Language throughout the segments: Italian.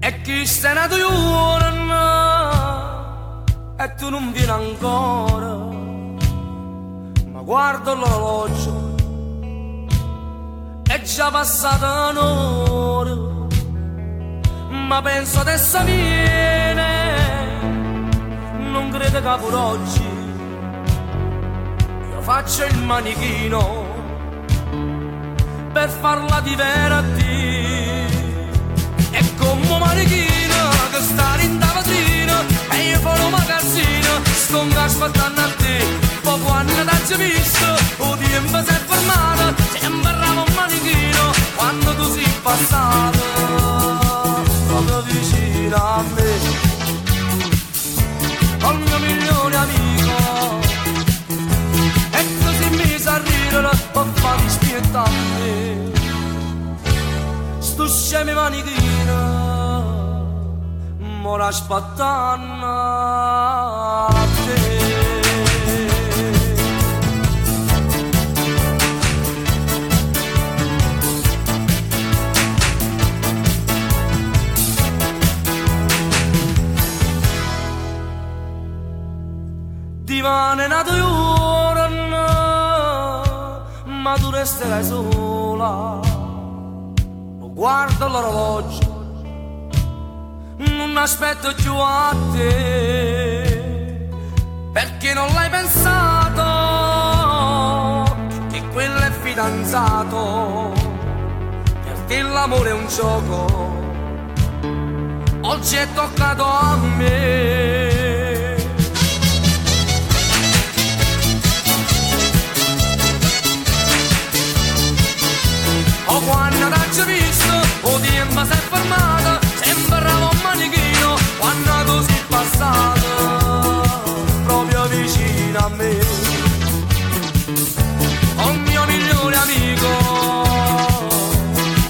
E chi stai nato giorno e tu non vieni ancora, ma guardo l'orologio, è già passata un'ora, ma penso adesso viene, non credo che per oggi io faccio il manichino per farla divertire. E come un manichino che sta in tavolino e io farò un magazzino, sto aspettando a te. Poco anni t'ho visto, o tempo si è fermato, sembrava un manichino quando tu sei passato proprio vicino a me, col mio migliore amico. E così mi sa ridere per farmi spiettare sto scemo manichino, m'ora aspettando a te. Divano è nato giorno, ma tu resterai sola. Guardo l'orologio, non aspetto più a te, perché non l'hai pensato che quello è fidanzato. Per te l'amore è un gioco, oggi è toccato a me. Oh, quando t'ho visto, o tempo si è fermato, sembrava un manichino quando tu sei passato proprio vicino a me, oh mio migliore amico.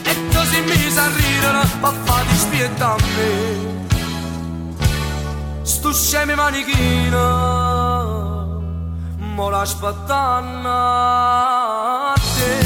E così mi sa ridere per farti spiettare a me sto scemo manichino, m'ora aspettando a te.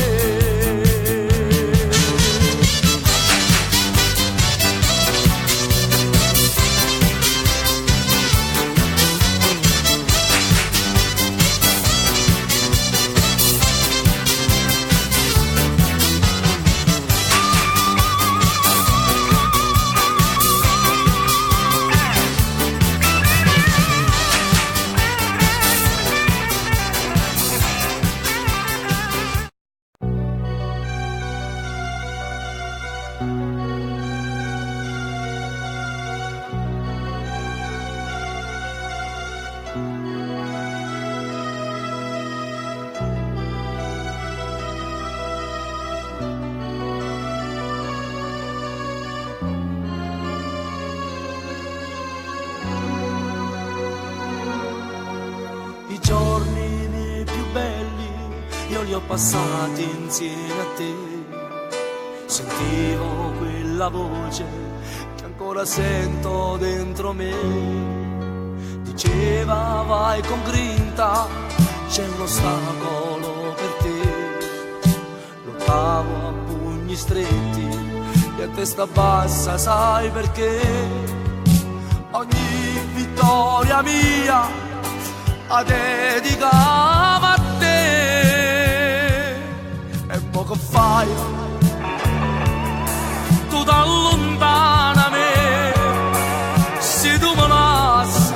Li ho passati insieme a te, sentivo quella voce che ancora sento dentro me, diceva vai con grinta, c'è un ostacolo per te, lottavo a pugni stretti e a testa bassa, sai perché ogni vittoria mia la dedicava a te. Che fai? Tu t'allontana me, se tu me lasci,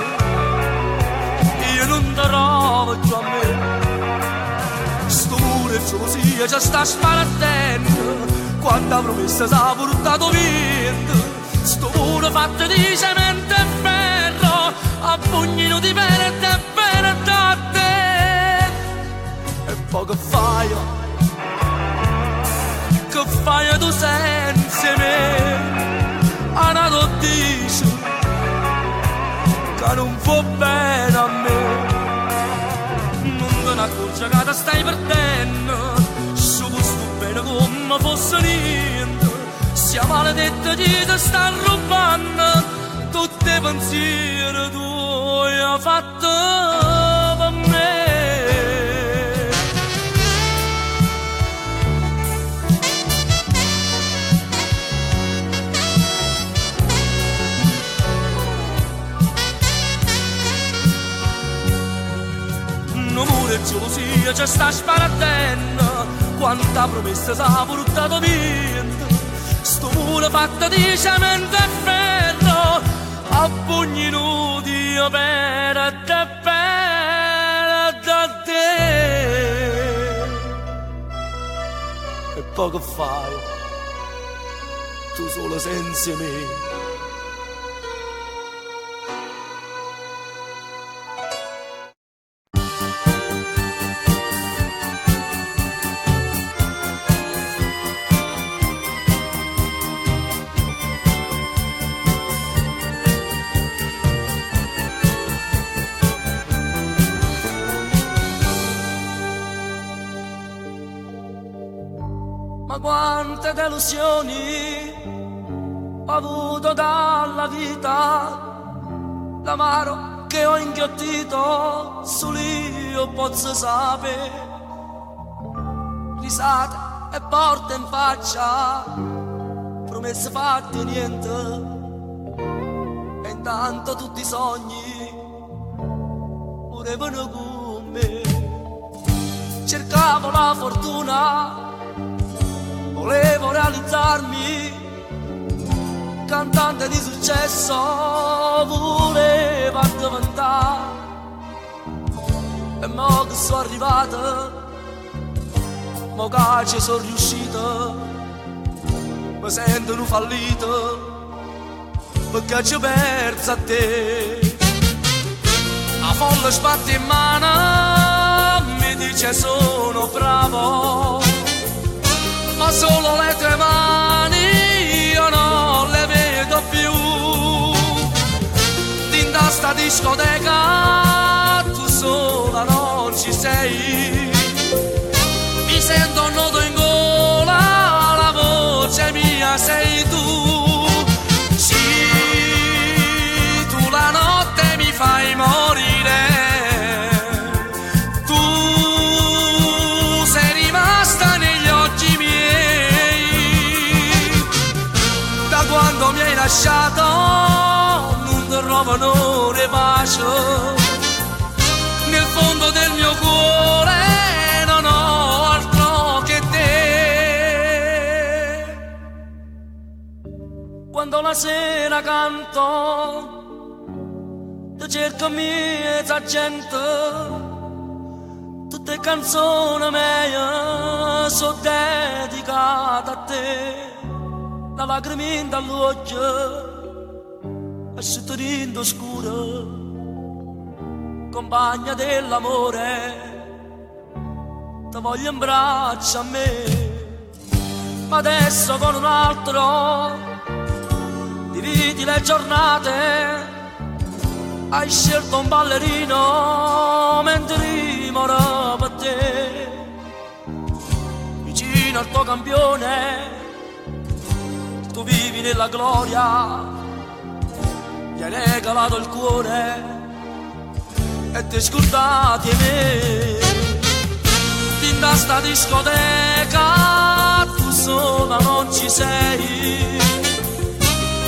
io non ti trovo più a me. Sto muro e gelosia ci sta sparattendo, quanta promessa s'ha portato vento. Sto muro fatto di cemento e ferro, a pugnino di pelle e pelle da te. E poi che fai? Che fai tu senza me? Anato dice che non fa bene a me, non te ne accorgi che ti stai perdendo, su questo bene come fosse niente, sia maledetta chi ti sta rubando tutti i pensieri tuoi hai fatto per me. io ci sta sbarattendo, quanta promessa s'ha portato via. Sto muro fatto di cemento e ferro, a pugni nudi io per te. E poi che fai? Tu solo senza me. Ma quante delusioni ho avuto dalla vita, l'amaro che ho inghiottito solo io posso sapere, risate e porte in faccia, promesse fatte e niente, e intanto tutti i sogni volevano con me. Cercavo la fortuna, volevo realizzarmi, cantante di successo volevo diventare. E mo che sono arrivato, mo che ci sono riuscito, mi sento un fallito perché ci ho perso a te. La folla sbatte in mano, mi dice sono bravo, ma solo le tue mani io non le vedo più. In sta discoteca tu sola non ci sei, mi sento un nodo in gola, la voce mia sei tu. Sì, tu la notte mi fai morire, tu sei rimasta negli occhi miei. Da quando mi hai lasciato non trovano pace, nel fondo del mio cuore non ho altro che te. Quando la sera canto ti cerco mezza gente, tutte canzoni mie sono dedicate a te. La lagrimina all'occhio asciutto scuro, compagna dell'amore, ti voglio in braccio a me. Ma adesso con un altro dividi le giornate, hai scelto un ballerino mentre rimoro per te. Vicino al tuo campione tu vivi nella gloria, gli hai regalato il cuore e ti scordati di me. In sta discoteca tu sola non ci sei,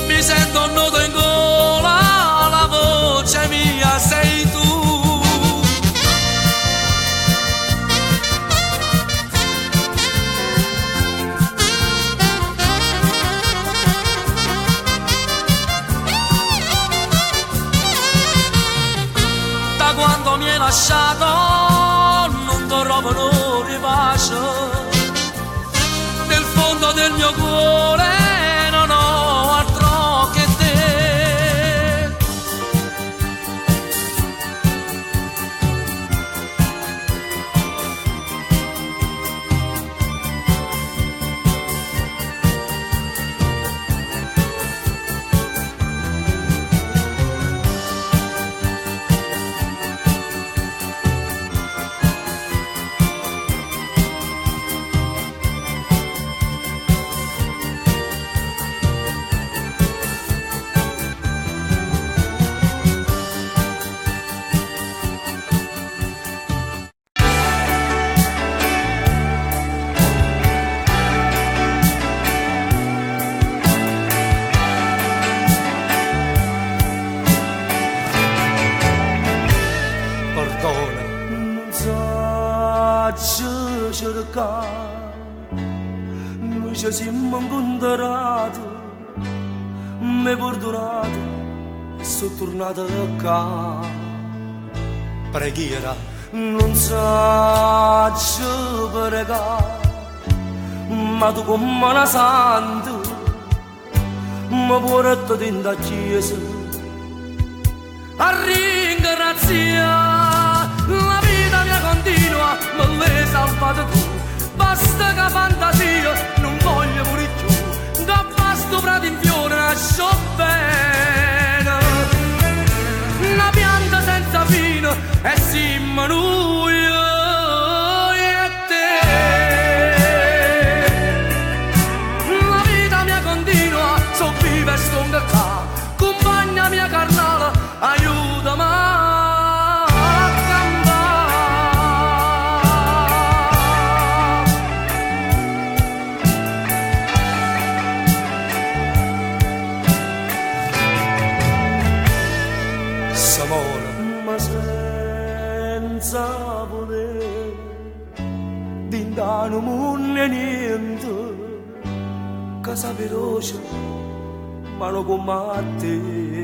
mi sento un nodo in gola, la voce mia sei tu. Quando mi hai lasciato non trovo di pace, nel fondo del mio cuore non ho altro che te. noi ci siamo incontrati, mi hai perdonato e sono tornato a casa. Preghiera, non saggio pregare, ma tu come una santa mi porti in da chiesa a ringraziare. La vita mia continua, me l'hai salvata tu, basta che fantasia, non voglio morire più, da vasto prato in fiore nasce bene, una pianta senza fine e siamo noi e te. La vita mia continua, so viva e sto qua, compagna mia carnale, aiutami a campare. S'amore, ma senza volere, d'indano munne niente, casa veloce, ma non come te.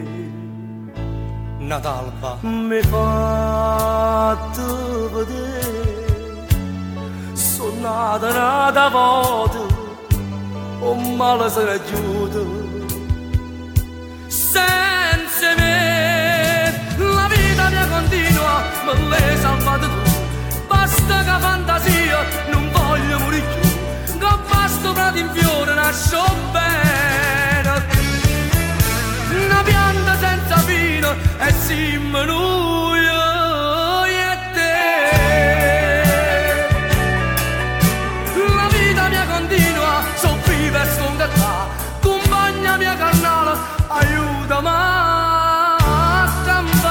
Natalba mi fatto vedere, sono nata volta, o male se ne aiuta. Senza me la vita mia continua, me l'hai salvata tu, basta che fantasia, non voglio morire più, che vasto prato in fiore nasce bene, una pianta senza fine e siamo noi e te. La vita mia continua, so viva e sto qua, compagna mia carnale, aiutami a campare.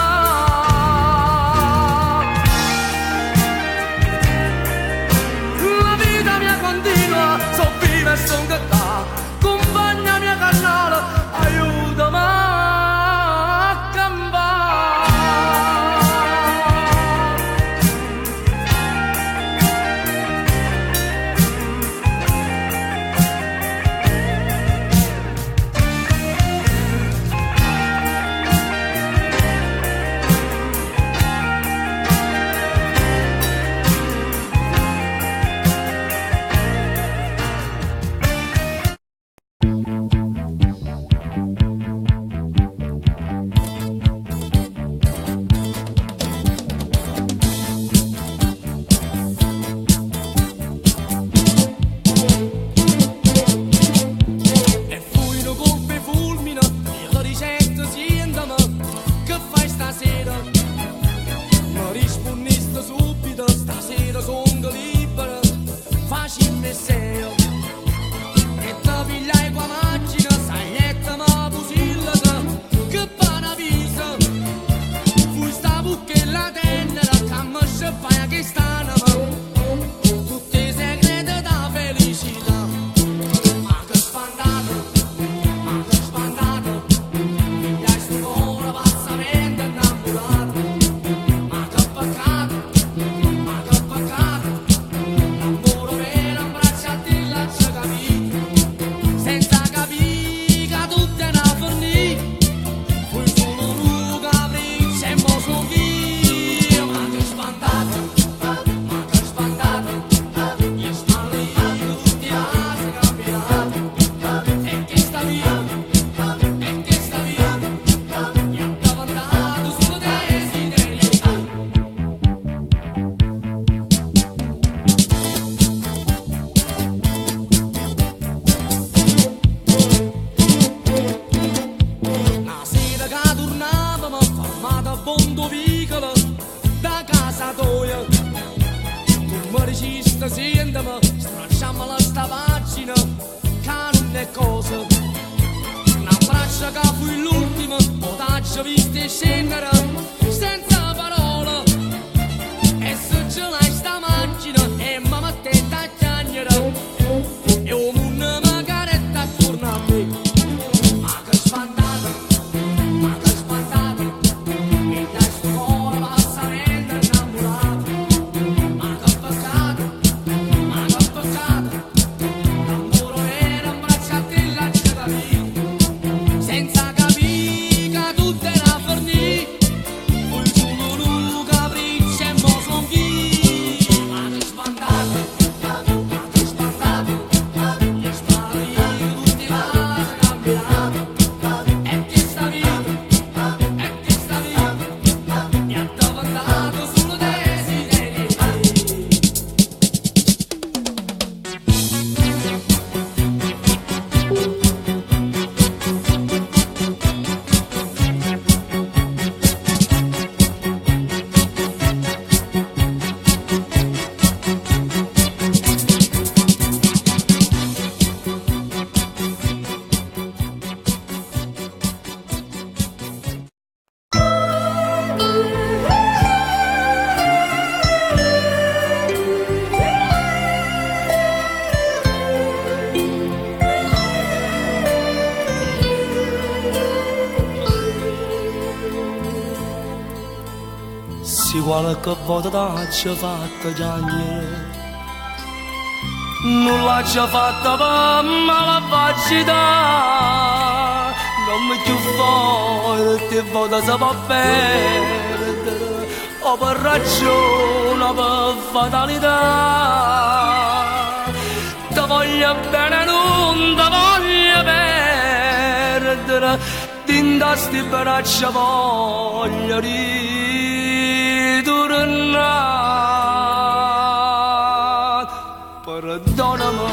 La vita mia continua, so viva e sto qua, compagna mia carnale, aiutami a qualche volta ci ha fatto piangere, non l'ha già fatta per malvagità, non mi più forte volta si può perdere, o per ragione o per fatalità. Ti voglio bene, non ti voglio perdere, tinta sti braccia voglio ritornare. Perdonami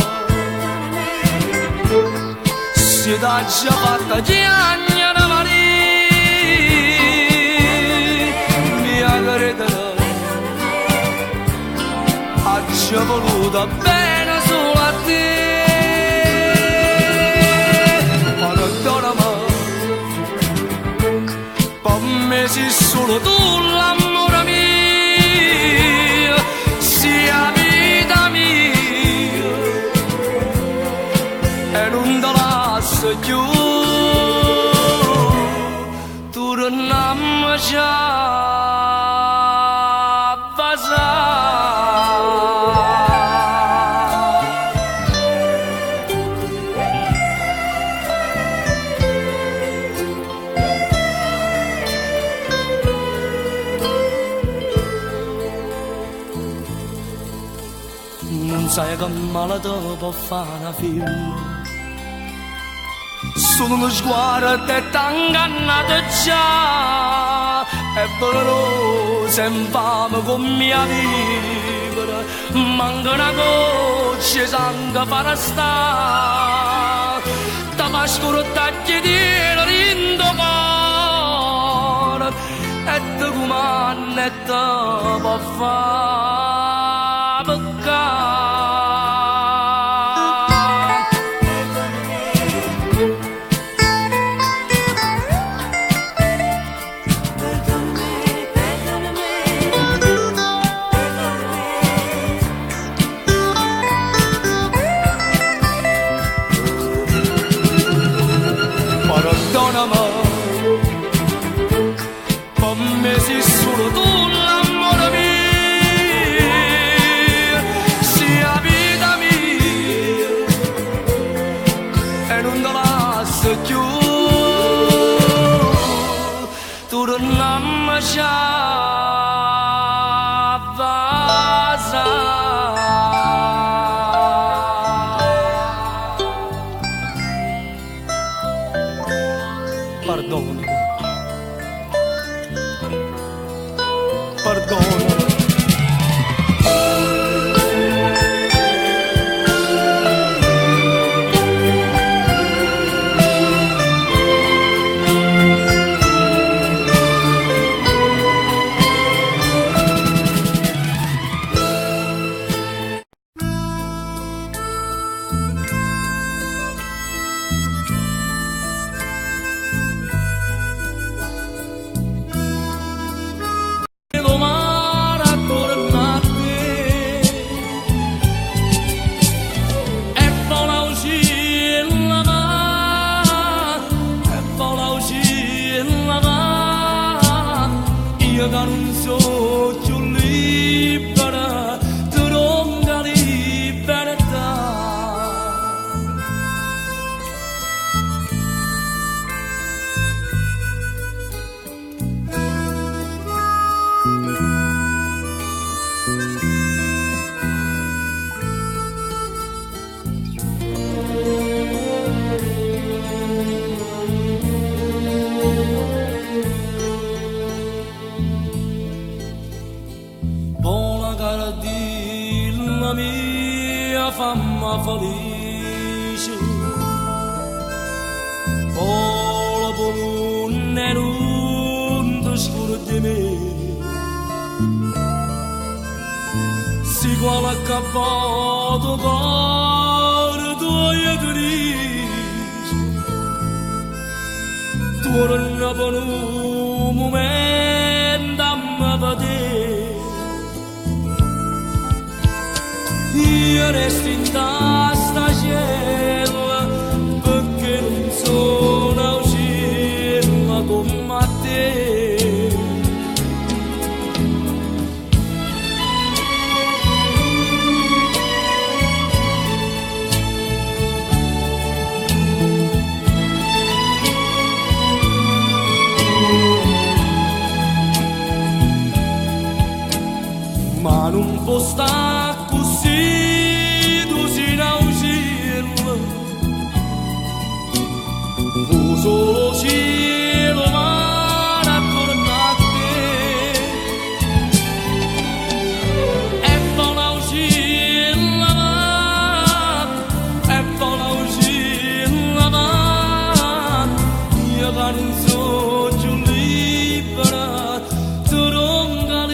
se t'ha già fatta piangere Maria, mia credere ha già voluto bene solo a te. Perdonami, per me sei solo tu l'amore mio, sia vita mia e non te lascio più, torniamo già a non sai che male ti può fare una figlia, solo uno sguardo te t'ha ingannato già, è doloroso e infame come mia vivere, manca una goccia di sangue farà stare, ti fa scurtare dietro in tuo cuore, e te comanda e te può fare peccare. Perdonami, per me sei solo tu l'amore mio, sia vita mia e non te lascio più, torniamo già a casa. Perdonami, perdonami. Io che non so più libera, tronca libertà. La mia famma felice, oh la buona non ti scordi me, si qualche volta cuore tuo triste, tu non per un momento a me vedere. Io resto in testa cella perché non sono uscita come a te. sta così, tu si naucilla, fu solo cielo mare attorno a te, e poi naucilla, e poi naucilla, io che non so più libera, tu ronca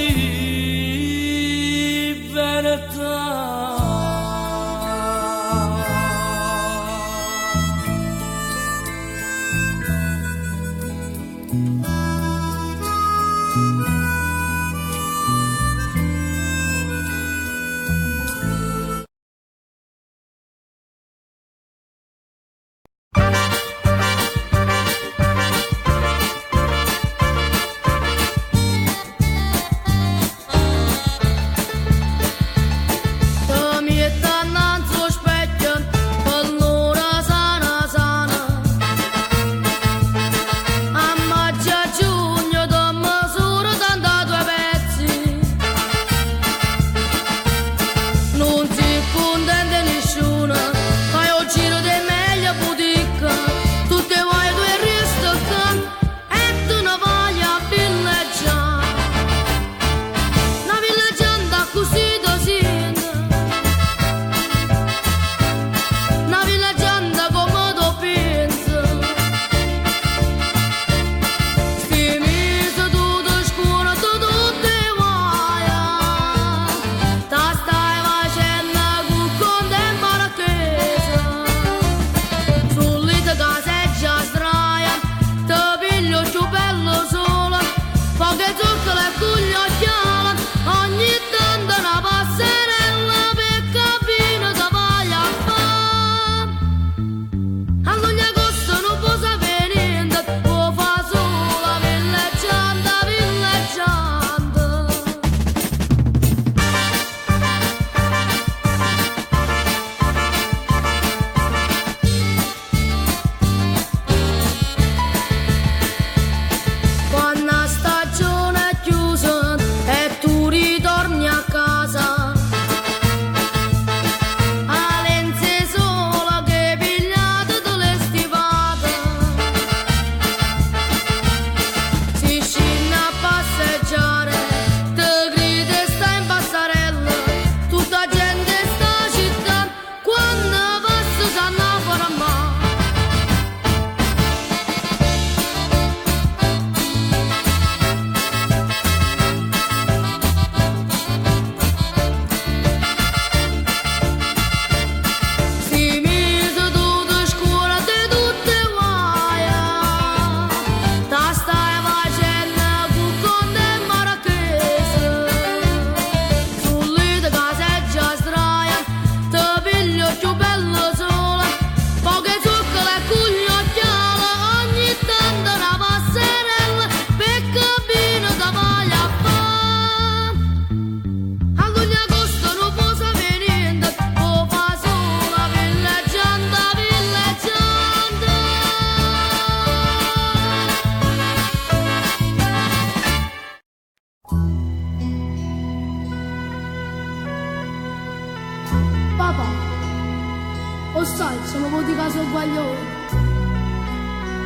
Lo sai, sono avuti caso sbagliato.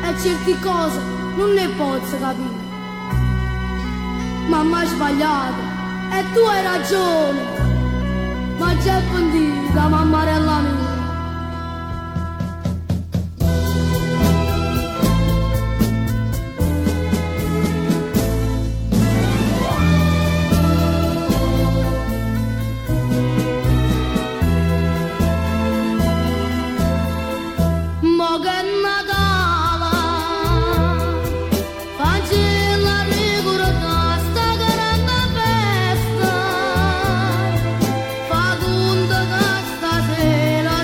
E certe cose non ne posso capire. Mamma ha sbagliato e tu hai ragione. Ma c'è pentita, mammarella mia. Stasera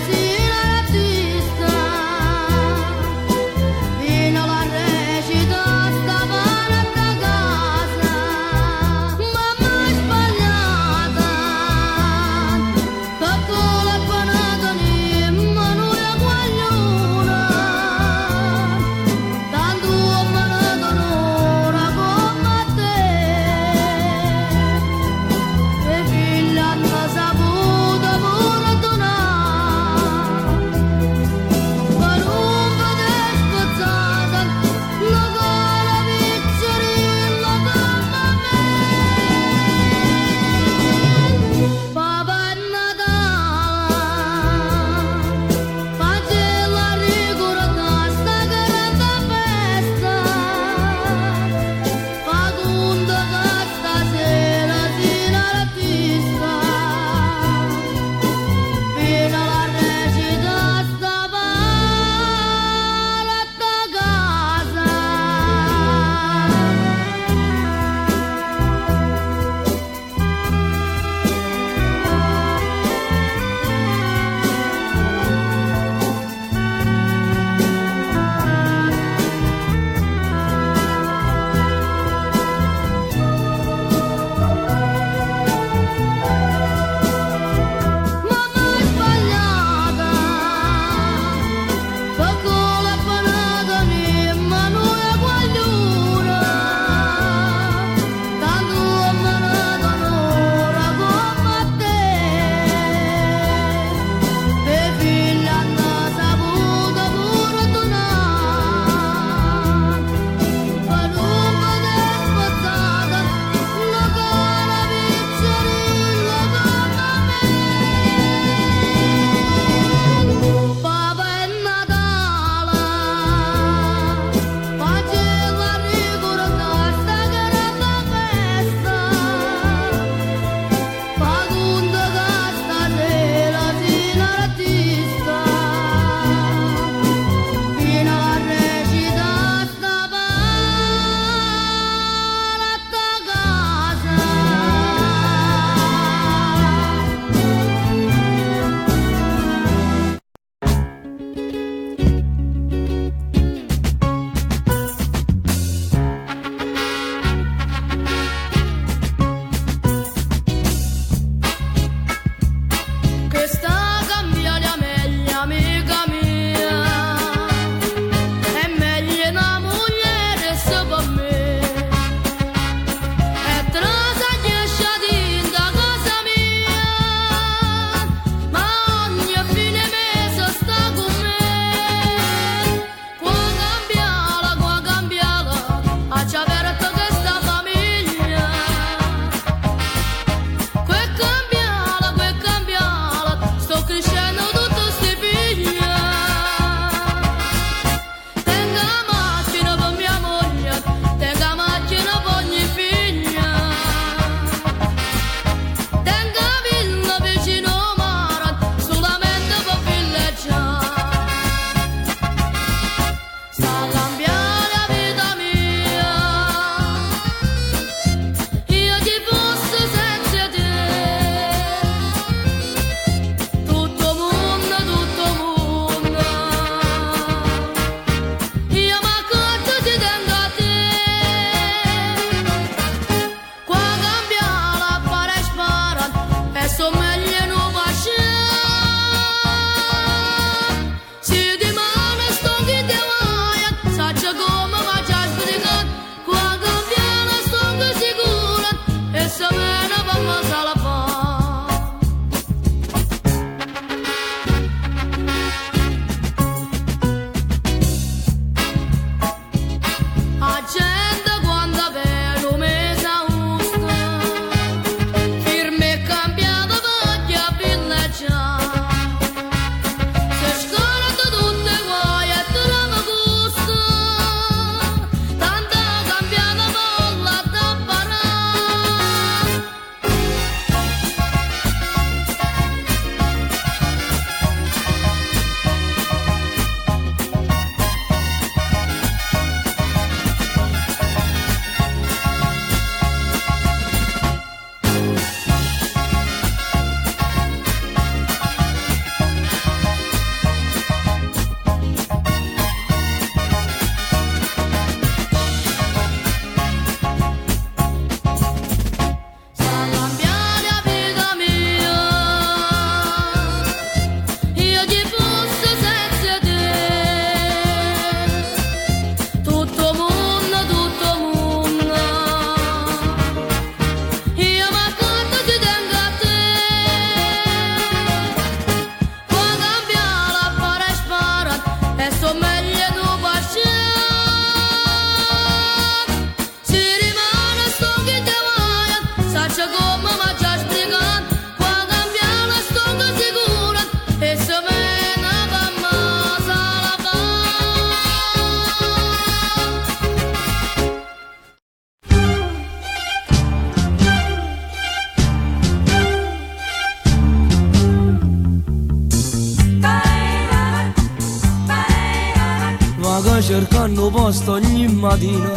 cercando posto ogni mattina,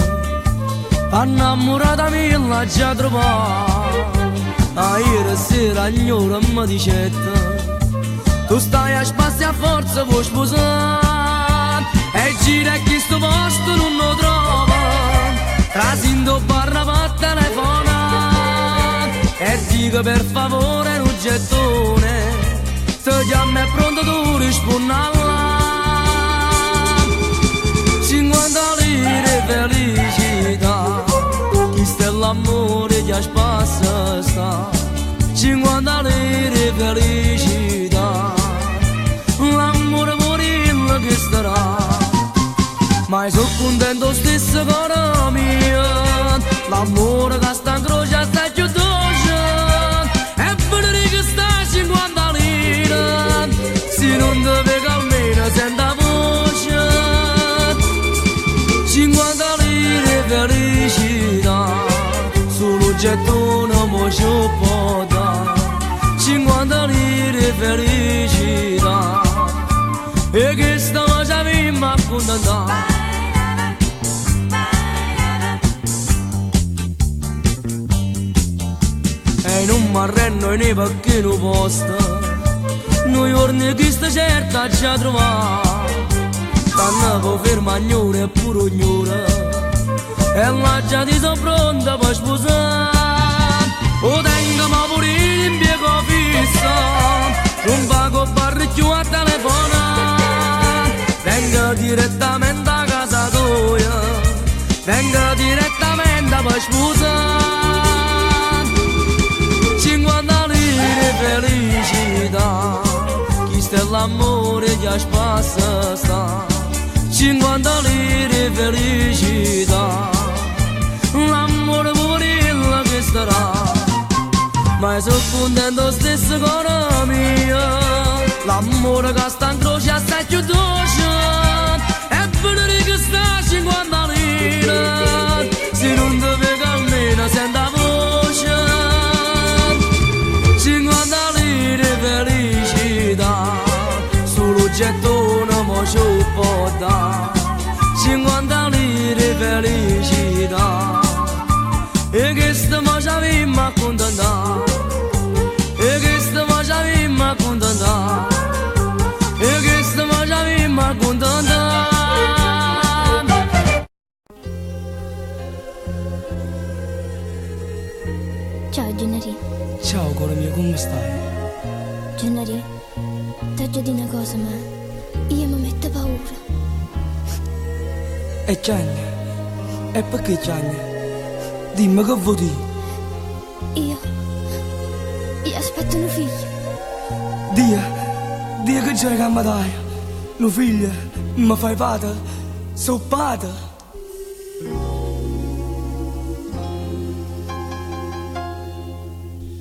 innamorata mia l'ha già trovata. Ieri sera ignora mi dicette, tu stai a spazio a forza puoi sposare, e gira che sto posto non lo trova, trasindo barra per telefonare, e dico per favore un gettone, se chiama è pronto tu rispondi là. 50 lire felicità, chi sta l'amore che spassa sta. 50 lire felicità, l'amore morire che starà. Ma sono contento stesso con mio, l'amore che sta in croce sta più dolce, e per che sta 50 lire, se non deve almeno senta voce. 50 lire felicità, solo gettone mo ci può dare. 50 lire felicità, e che sta facendo a contentare. E non mi arrendo né perché non posto, noi giorni che sta certa ci ha trovato. Stanno per fermare e pure ognore, e la già ti sono pronta per sposare. O tengo ma pure l'impiego fisso, non pago barri più a telefonare. Vengo direttamente a casa tua, vengo direttamente per sposare. 50 lire felicità, chi sta l'amore che spassa sta. 50 lire felicità, l'amore morire che starà. Ma sono contento stesso con mio, l'amore che sta in croce sta più dolce, e per che sta 50 lire, se non deve almeno senta voce. 50 lire felicità, solo gettone mo ci può dare. 50 lire felicità, e che sta facendo a contentare, e che sta facendo a contentare, e che sta facendo a contentare. Ciao Gennari. Ciao cuore mio, come stai? Gennari, ti voglio dire una cosa, ma io mi metto paura. E Gianni? E perché Gianni? Dimmi che vuoi dire? Io aspetto un figlio. Dio che c'è che mi dai, un figlio, mi fai padre, so padre.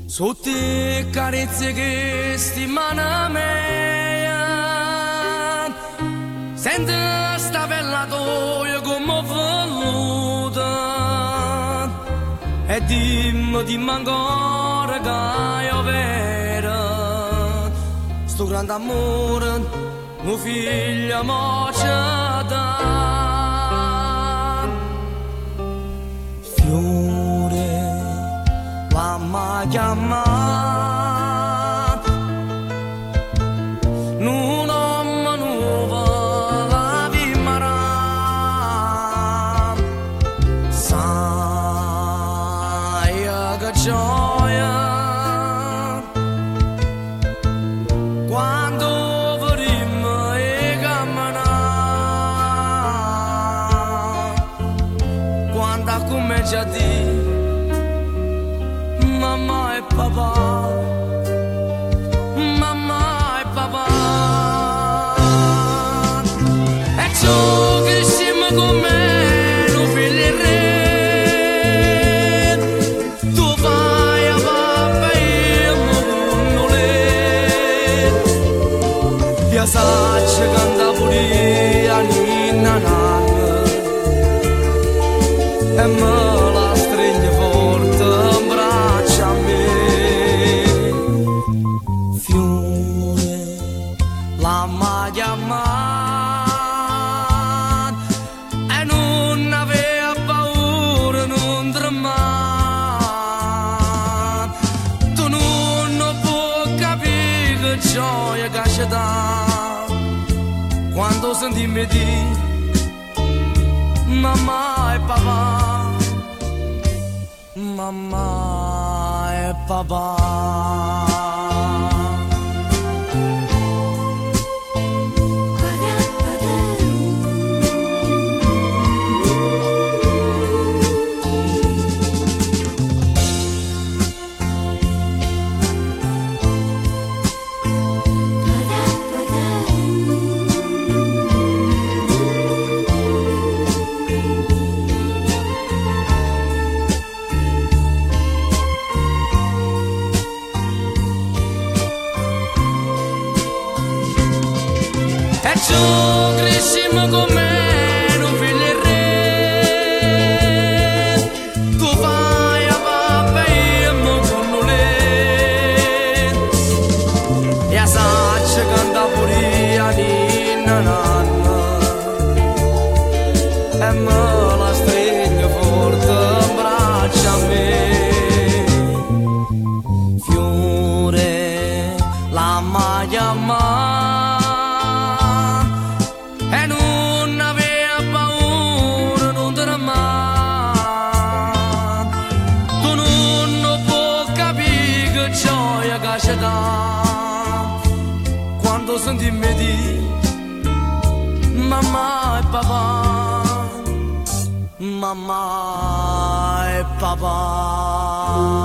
Sotto le carezze che stimano mia, sento sta bella toia come voluta, e dimmi ancora che io vera, sto grande amore, mio figlio mo ci dà. Fiore, mamma chiamata, non ho nuova la vimarà, sai che gioia quando vorremmo e camminare, quando comincia a dire mamma e papà, mamma e papà, e ciò che siamo con me, lo figlio e re, tu fai a papà e non le, io saccio che anda pure a ninna nanna, e me la stringe forte in braccio a me. Fiore, la m'ha chiamata, capacità quando sentimmi di mamma e papà, mamma e papà. Crescimmo con me, non figlio il re. Tu fai a papà e io con lei. E a saccia canta pure a ninna nanna. E me la stringo forte in braccia a me. Fiore, la maglia mai. Quando sentimmi di mamma e papà, mamma e papà.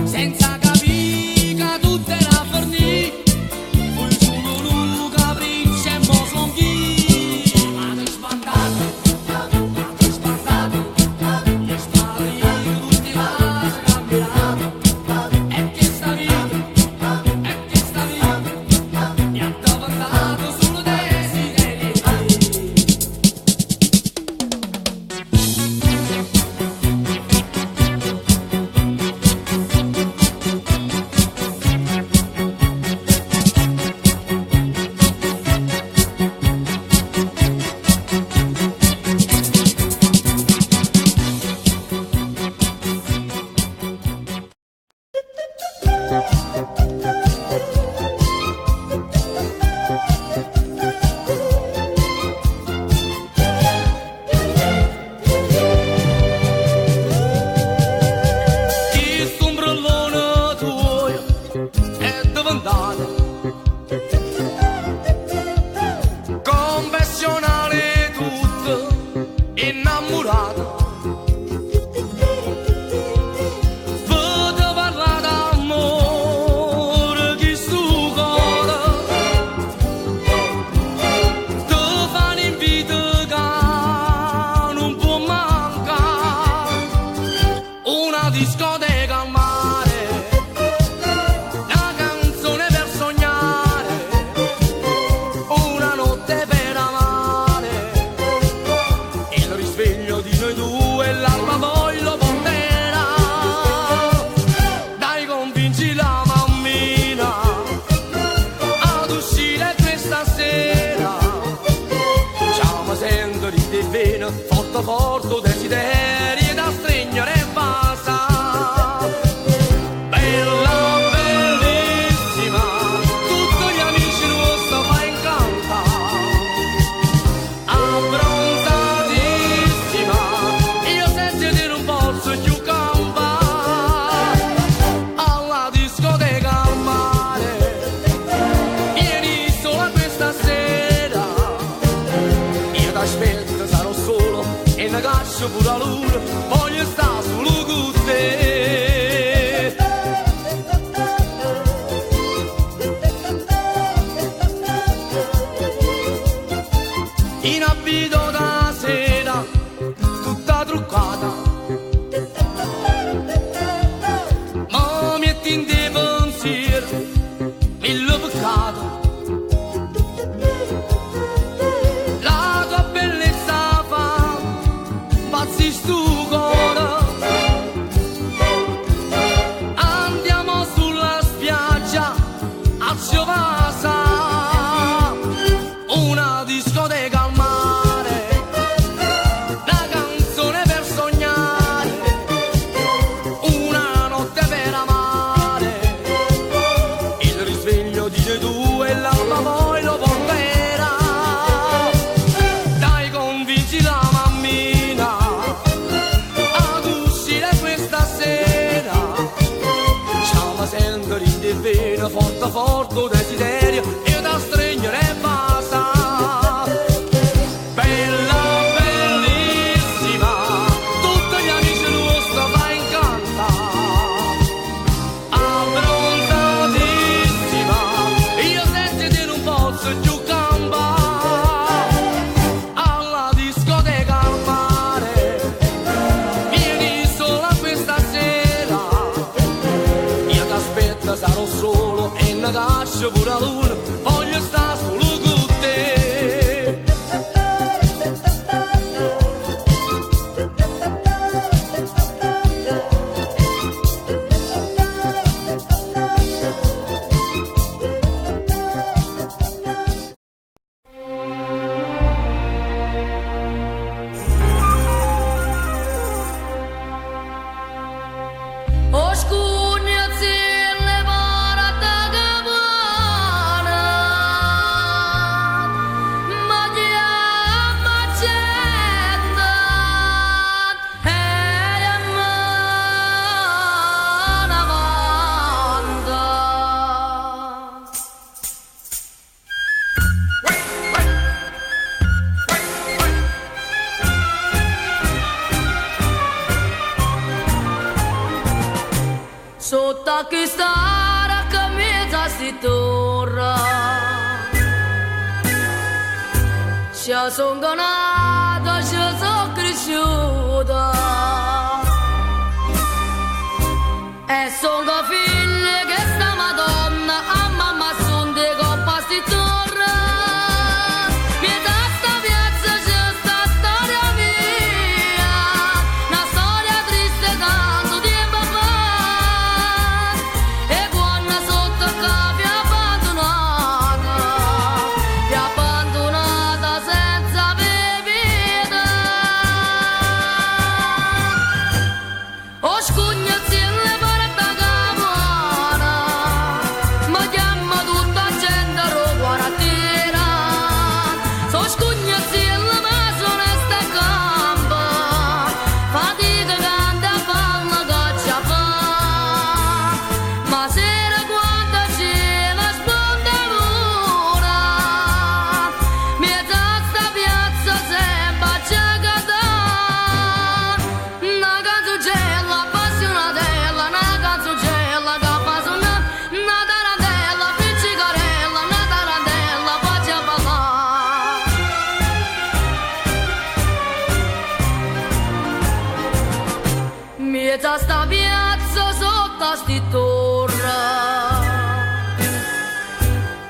Senza capire che tutte la fornì alla discoteca al mare, una canzone per sognare, una notte per amare, il risveglio di noi due, l'alba poi lo porterà. Dai, convinci la mammina ad uscire questa sera, ciao ma sento di te vena, forte forte desideri da stringere e basta. Bella, bellissima, tutti gli amici nostri fa incanta, abbronzatissima, io senza dire non posso più campare. Alla discoteca al mare, vieni sola questa sera, io t'aspetto, sarò solo e una caccia pure a luna, voglio stare solo con te. In abito da sera, tutta truccata, ma metti in te pensieri, mille peccati. La tua bellezza fa pazzi stu cuore. Andiamo sulla spiaggia a Ciovasa, una discoteca al mare, una canzone per sognare, una notte per amare, il risveglio di noi due, l'alba poi lo porterà. Dai, convinci la mammina ad uscire questa sera, ciao ma sento di te vena, forte forte desiderio, io da stringere e basta. Bella, bellissima, tutti gli amici nostri fa incanta, abbronzatissima, io senza te non posso più campare. Alla discoteca al mare, vieni sola questa sera, io t'aspetto, sarò solo e una caccia pure a luna, voglio stare solo con te. O scugna zille barata gabana, magia magenda, e mana manda. Sotto a questa camisa si torna, ci sono nata, ci sono cresciuta, e sono figlia che sta Madonna a mamma son di coppa si torna. Pietà sta piazza c'è sta storia mia, una storia triste tanto tempo fa, e quando sotto capi abbandonata senza bevi Miezza sta piazza sotto sti torre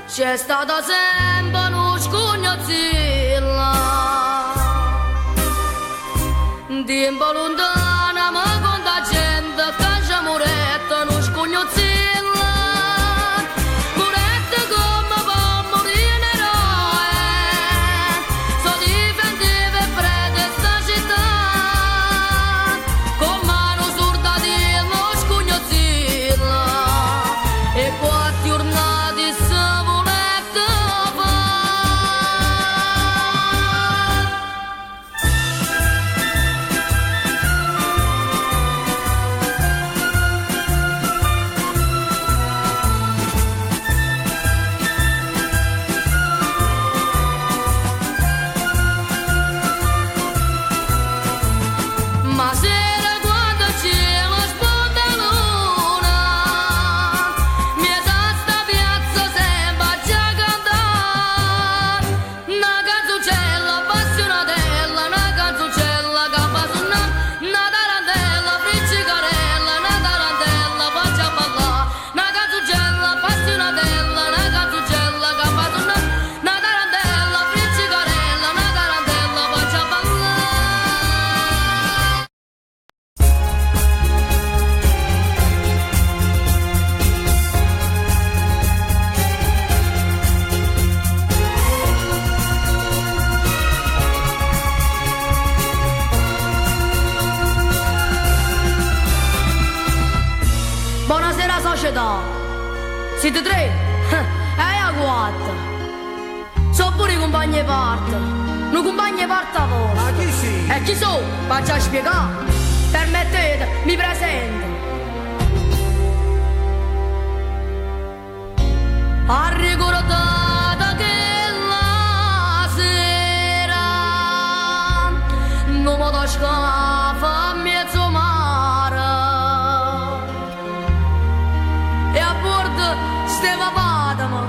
c'è stata sempre uno scognazilla tempo lontana ma con la gente che c'è moretta uno scognazilla moretta come va a morire un eroe so difendeva e prete sta città con mano sorda di uno scognazilla e quattro giornate se volete fare. Ma sera quando c'è lo spontaluna mi sta piazza sembra già cantare una canzucella appassionatella una canzucella che fa suonare una tarantella friccicarella una tarantella faccia ballare una canzucella appassionatella una canzucella che fa suonare una tarantella friccicarella una tarantella faccia ballare. Buonasera società, siete tre? E a quattro. So pure i compagni di parte, non compagni di parte a voi. Ma chi sì? E chi so? Faccio a spiegare. Permettete, mi presento. Ha ricordato che la sera non mi da scafa a mezzo mare e a bordo stava Padama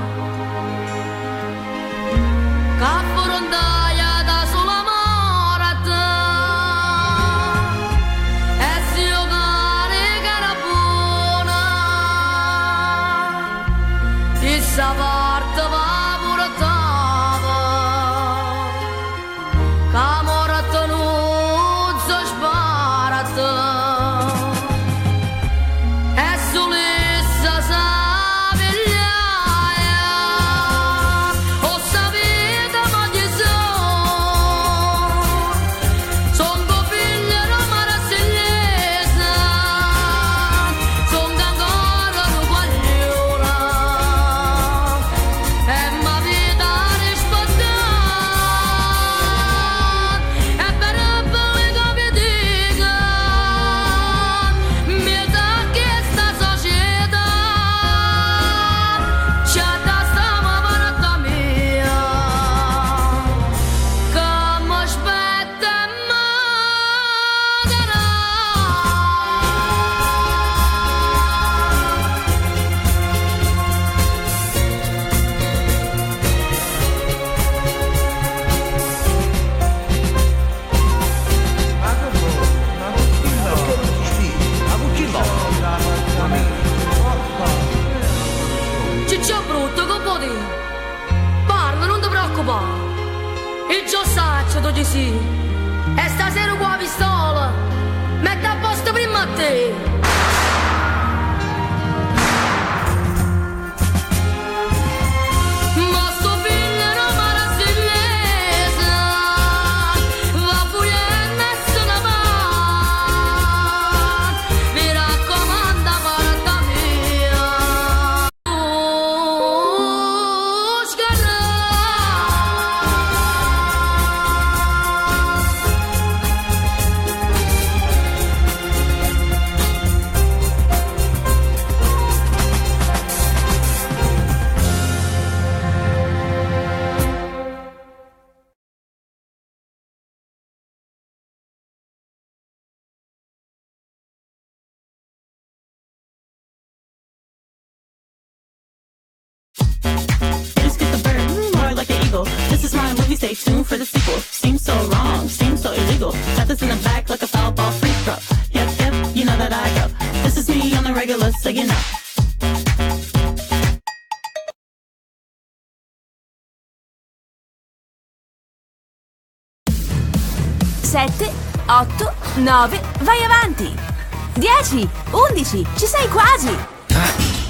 che affrontaia da sola morte e si giocare cara buona essa parte va portava che morte non si sparata e solessa sa vegliaia o sapete ma chi son tuo figlio Roma Rassigliese son ancora un guagliola e ma vita risposta e per le copie dica mi da che sta società c'è da stama parata mia che mi aspetta e Ciccio brutto, che può dire? Parla, non ti preoccupare. Il giosaccio tu ci sì. E stasera con la pistola metti a posto prima a te. Ma sto figlio Roma Rassigliese va pure e messo una mano. Vi raccomando, parata mia. stay tuned for the sequel. Seems so wrong, seems so illegal. Shot this in the back like a foul ball free throw. Yep, yep, you know that This is me on the regular, so you know. 7, 8, 9, vai avanti! 10, 11, ci sei quasi!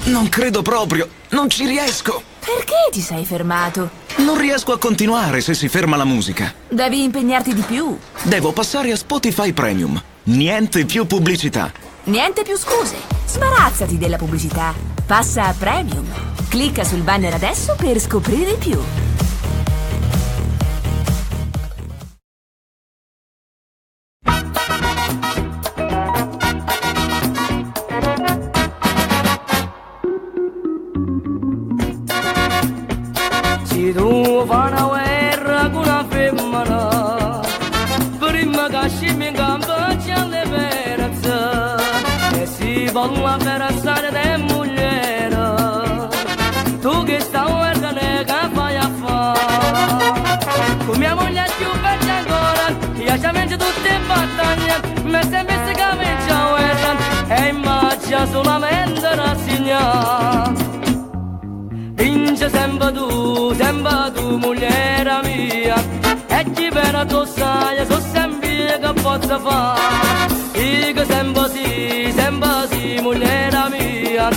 Non credo proprio, non ci riesco! Perché ti sei fermato? Non riesco a continuare se si ferma la musica. Devi impegnarti di più. Devo passare a Spotify Premium. Niente più pubblicità. Niente più scuse. Sbarazzati della pubblicità. Passa a Premium. Clicca sul banner adesso per scoprire di più. Se tu fai una guerra con una femmina, prima che scemi in campo c'è le perezze, e si parla per stare di mogliere, tu che stai guardando che fai a fare, con mia moglie più bella ancora, io ci vince tutte le battaglie, mi sembra che vince la guerra, e immagina solamente rassegnare. Vince sempre tu, mogliera mia, e chi per tu sai, so sempre che posso fare. Dico sempre sì, mogliera mia,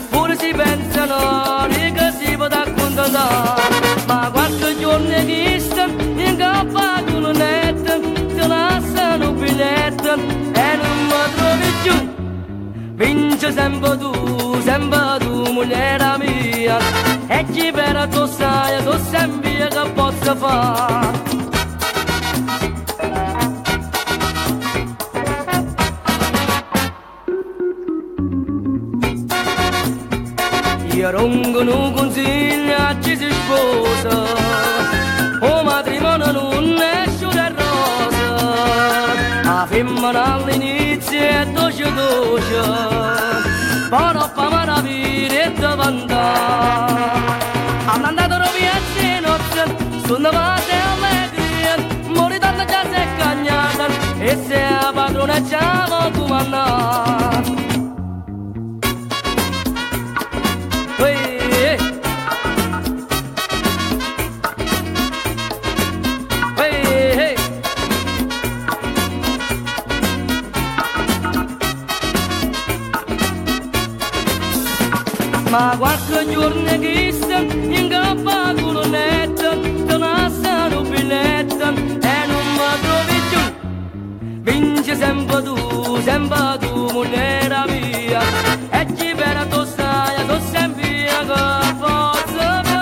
pure si pensano che si può accontentare. Ma qualche giorno che sta, in capo a un lunetto, ti lasciano un biglietto e non mi trovi più. Vince sempre tu, mogliera mia, e chi per tu sai, so sempre che posso fare. Io non consiglio a chi si sposa, o matrimonio non esce da rosa, la femmina all'inizio è dolce, poi dopo meraviglia e ti vanta. Hanno andato via di notte, sono andate allegrie, morì tanto già si è cagnata, e se la padrona già vuole comandare. Ma qualche giorno che sta in capo a un lunetto, ti lasciano un biglietto e non mi trovi più. Vince sempre tu, mogliera mia, e chi per tu stai, so sempre che posso fare.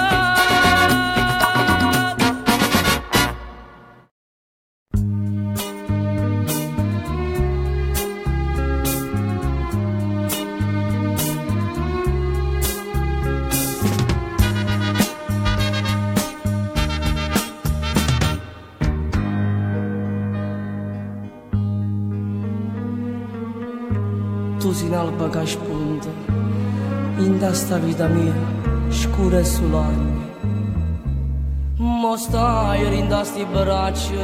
Tu sei l'alba che spunta in questa vita mia scura e solenne, ma stai in questi bracci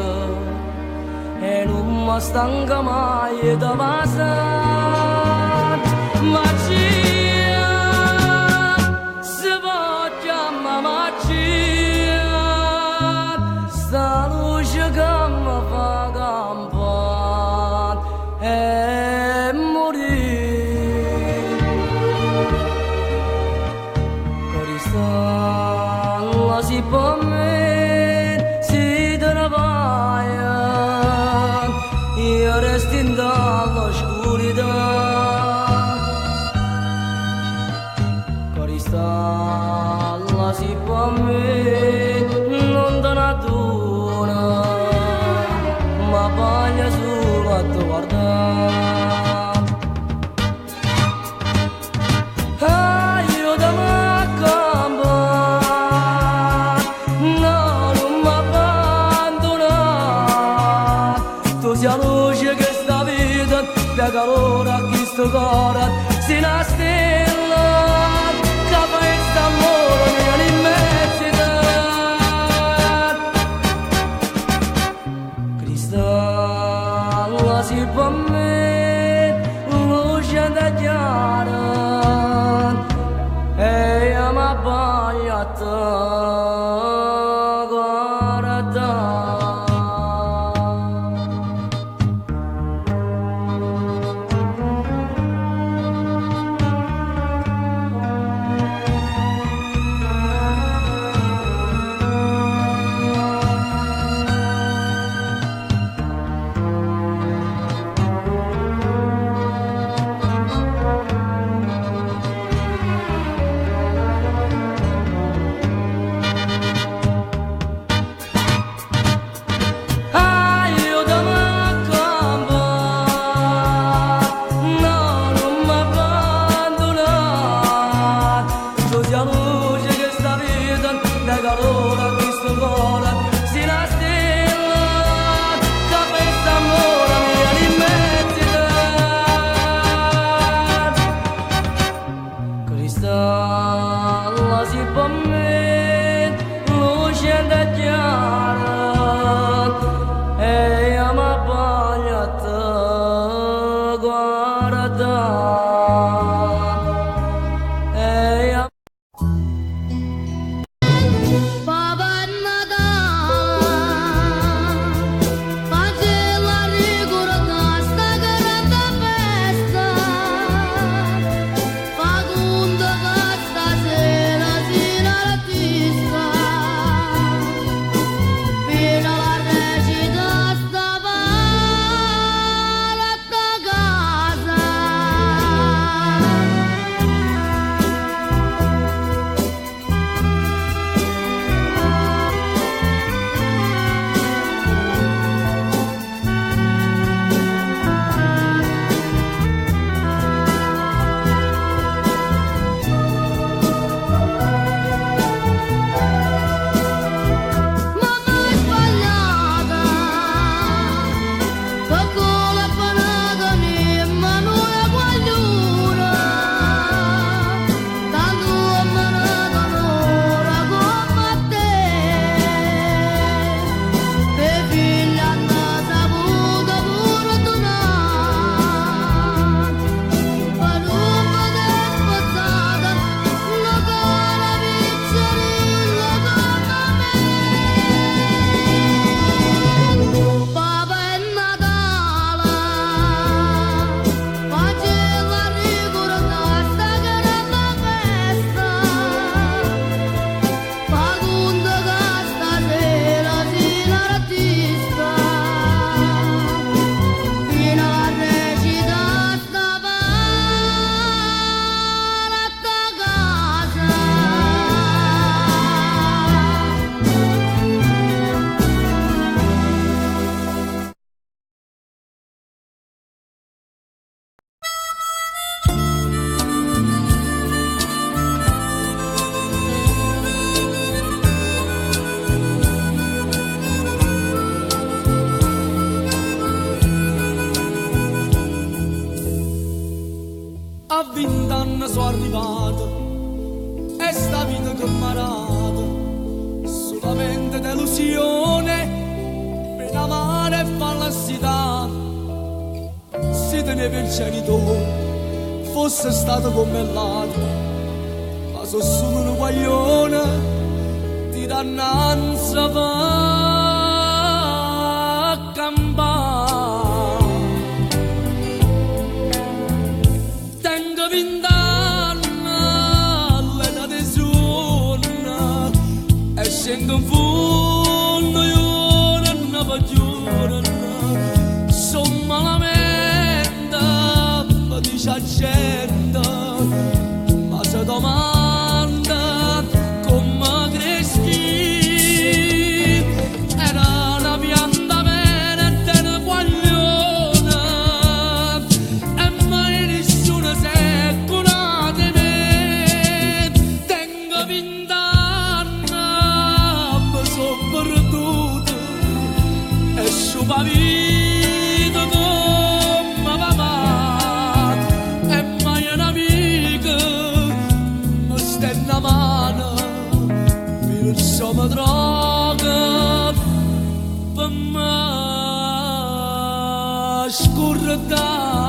e non mi stanca mai da passare. Ma si può chiamare magia, sta luce che mi fa campare e morire. Cristalla si può me, si travaglia, io resto in dall'oscurità. Cristalla si può me, non te ne dura, ma paglia solo a tu guardare. Calore a questo cuore si una stella che fa questo amore nell'immensità. Cristalla si può me luce da già guarda. A 20 anni sono arrivato e sta vita che m'arata solamente delusione per amare e falsità. Se teneva il genitore fosse stato commellato, ma sono solo un guaglione di dannanza per campare. Scendo in fondo, io non voglio, sono malamente, mi dice la gente, ma se domanda come cresci, era una pianta vera e te ne guagliona, e mai nessuno si è curato di me, tengo 20 anni. Perduto e sciupa vita come papà e mai un'amica mi stende a mano per il suo droga per me scordare.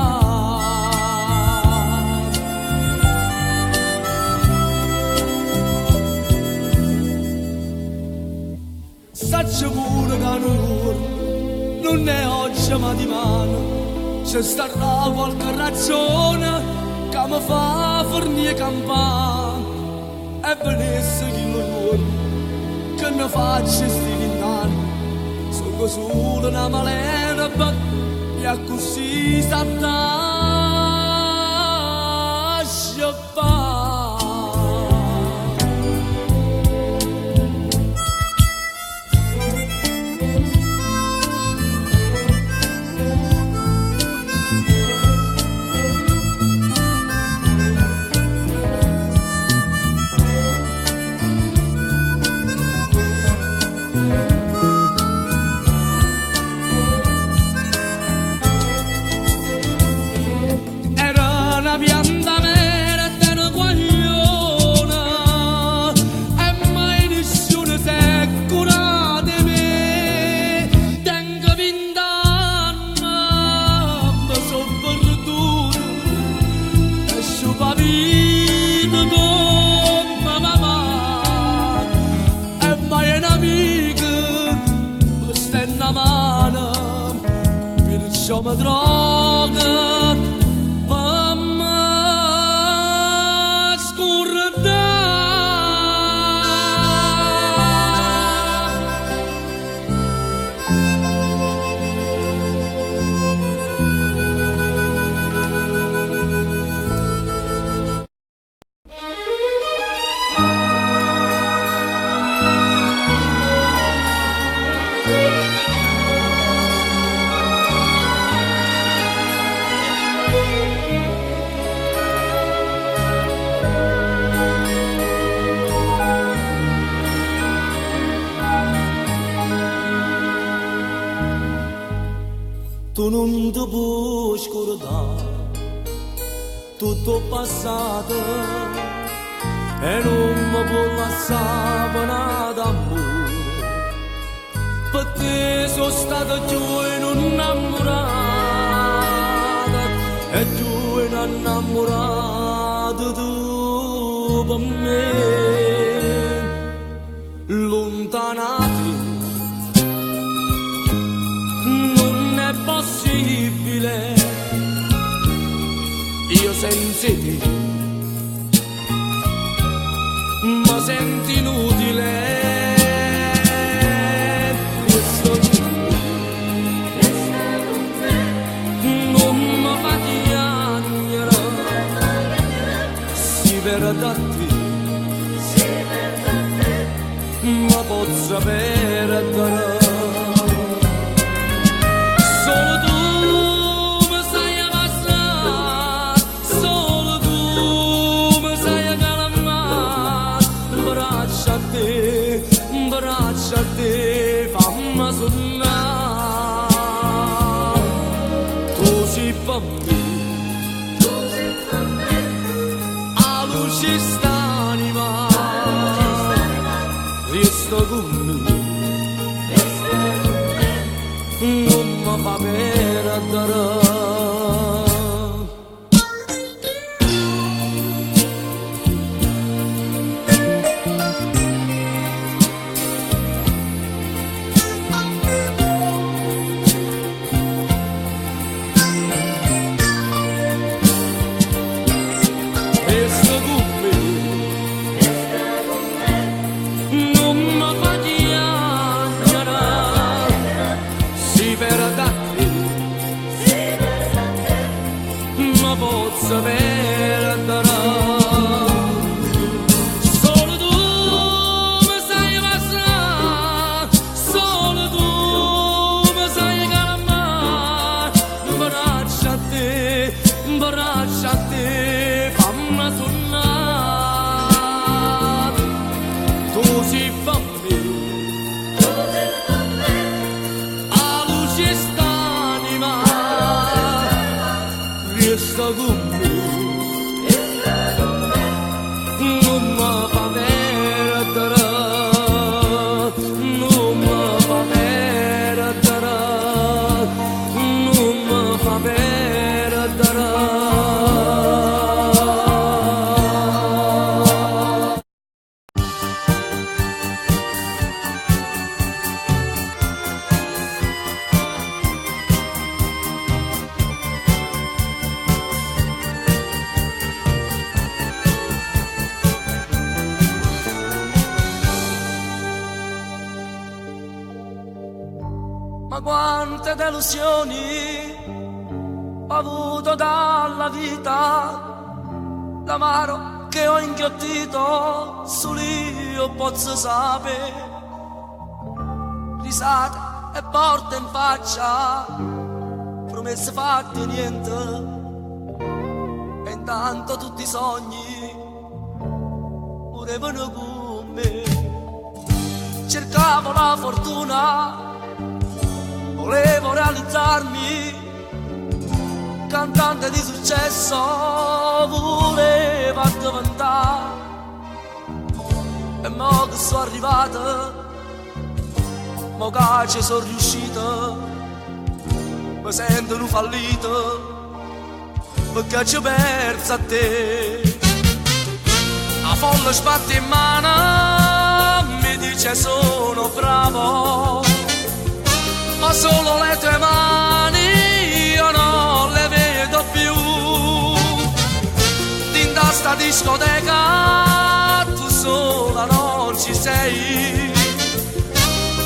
Saccio pure che non è oggi ma di mano, c'è starà qualche ragione che mi fa fornire campare e venisse chi lo che ne faccia sti 20 anni, sono solo una malena e così s'attaccia fa. Perduto non ti può scordare tutto passato e non mi può lasciare nada d'amore. Per te sono stata più innamorata e più innamorata tu per me. Lontanati non è possibile, io senza te mi sento inutile. Non mi fa chiagnere, si verrà te, ma posso perdere. Solo tu mi sai passare, solo tu mi sai calmare. Braccia a te, fammi sonnare. Tu sei per me, a luce st'anima, resta con me, non mi fa perdere. Solo tu mi sai passare, solo tu mi sai calmare. Braccia a te, fammi sonnare. Tu sei per me, a luce st'anima, resta con me. Ma quante delusioni ho avuto dalla vita, l'amaro che ho inghiottito solo io posso sapere. Risate e porte in faccia, promesse fatte niente, e intanto tutti i sogni volevano con me. Cercavo la fortuna, volevo realizzarmi, cantante di successo voleva diventare. E mo che sono arrivato, mo che ci sono riuscito, mi sento un fallito perché ci ho perso a te. La folla sbatte in mano, mi dice sono bravo, ma solo le tue mani io non le vedo più. In sta discoteca tu sola non ci sei,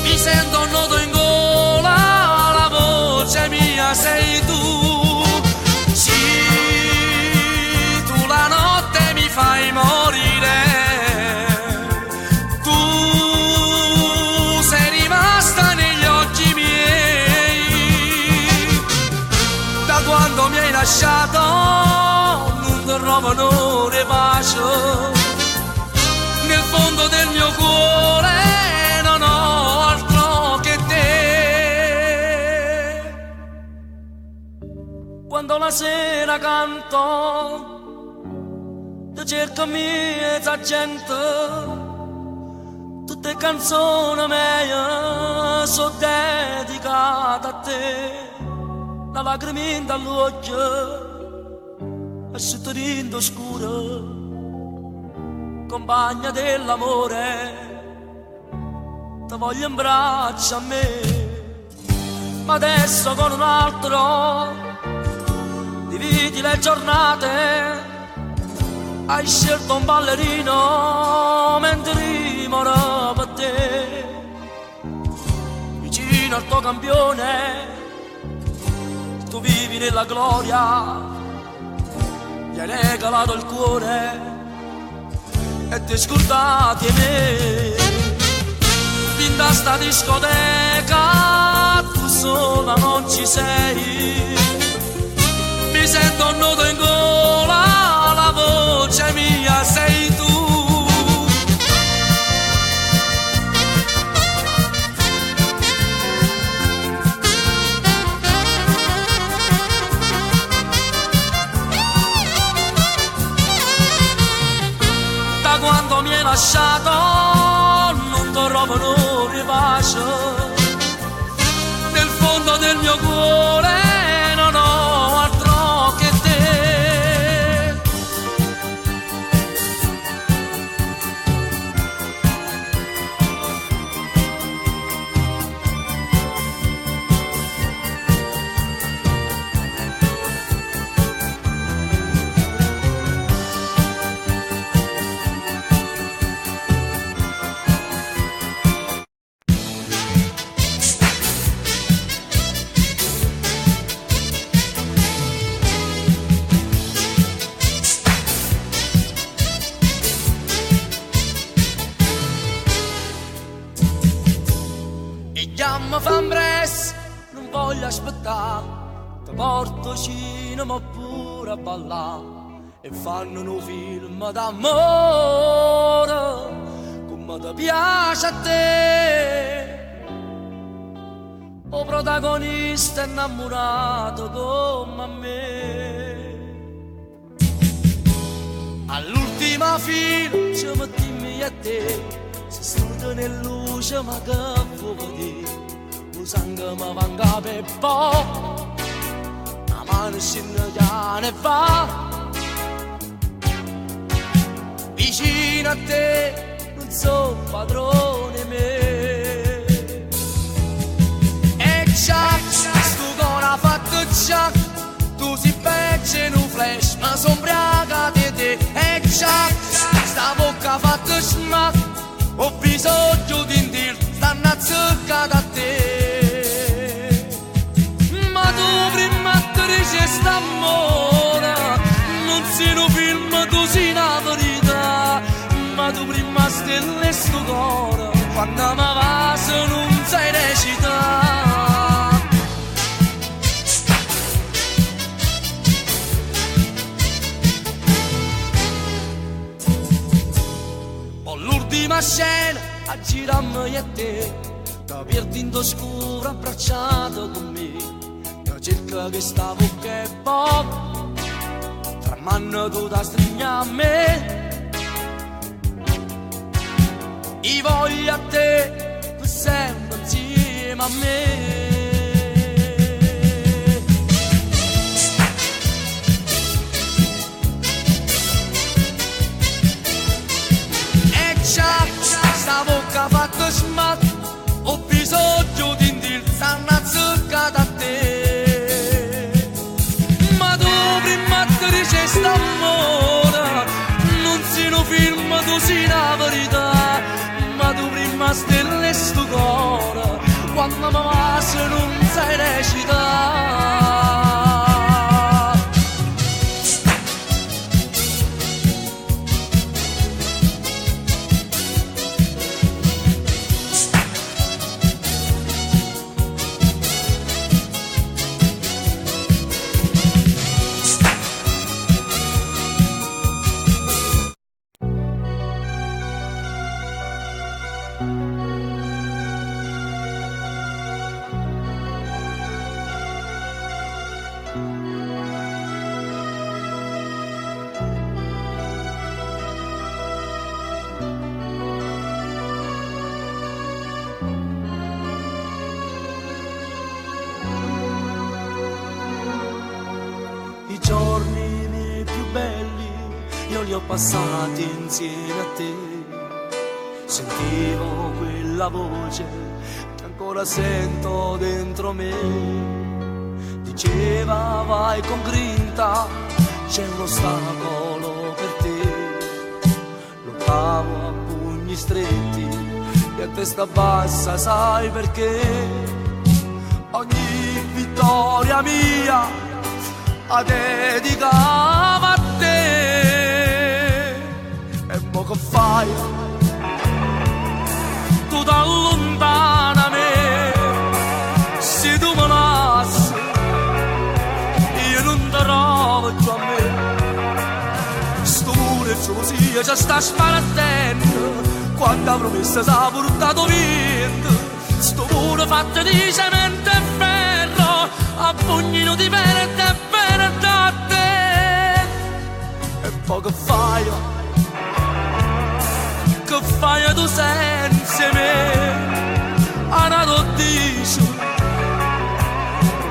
mi sento un nodo in gola, la voce mia sei tu. Sì, tu la notte mi fai morire, mi hai lasciato, non trovano pace. Nel fondo del mio cuore non ho altro che te. la sera canto, ti cerco mezza gente, tutte canzoni mie sono dedicate a te, la lacrima all'occhio e se ti rindo scuro, compagna dell'amore, ti voglio in braccio a me. Ma adesso con un altro dividi le giornate, hai scelto un ballerino mentre rimoro per te, vicino al tuo campione tu vivi nella gloria, gli hai regalato il cuore e ti scordati di me. Fin da sta discoteca tu sola non ci sei, mi sento un nodo in gola, la voce mia sei tu. Da quando mi hai lasciato non trovo ripace, nel fondo del mio cuore non ho altro che te. Chiamma Fambres, non voglio aspettare, ti porto cinema oppure a ballare e fanno un film d'amore come ti piace a te. O protagonista innamorato come a me, all'ultima fila ci mettimmi a te. Se sto nel luce ma che vuoi vedere, lo sangue mi vanga per po', la mano scende già ne va, vicino a te non so padrone me. E già, sto con ha fatto già, tu si peggio in un flash ma sono ubriaca di te. E già, sta bocca ha fatto smack, ho bisogno di dir, stanno azzeccata a te. Ma tu prima ti dici st'amore, non sei un film, tu sei una verità. Ma tu prima stelle sto cuore, quando mi va se non sai recitare. L'ultima scena a girarmi a te, ti perdi in scuro abbracciato con me, ti cerca che sta bocca è poco, tra mano tu da stringere a me, io voglio a te per sempre insieme a me. Sta bocca fatta smat, ho bisogno di dir, stanno azzeccata a te. Ma tu prima ti dici st'amore, non sei un film, tu sei una verità. Ma tu prima stelle sto cuore, quando mi va se non sai recitare. li ho passati insieme a te. Sentivo quella voce che ancora sento dentro me. Diceva vai con grinta, c'è un ostacolo per te. Lottavo a pugni stretti e a testa bassa, sai perché? Ogni vittoria mia la dedicava a te. E mo che fai? Tu da lontana me, se tu me lasci, io non ti trovo più a me. Sto muro e gelosia ci sta sparattendo, quando la promessa s'ha portato vento. Sto muro fatto di cemento e ferro, a pugnino di verde e verde a te. E poi che fai? Che fai tu senza me? Anato dici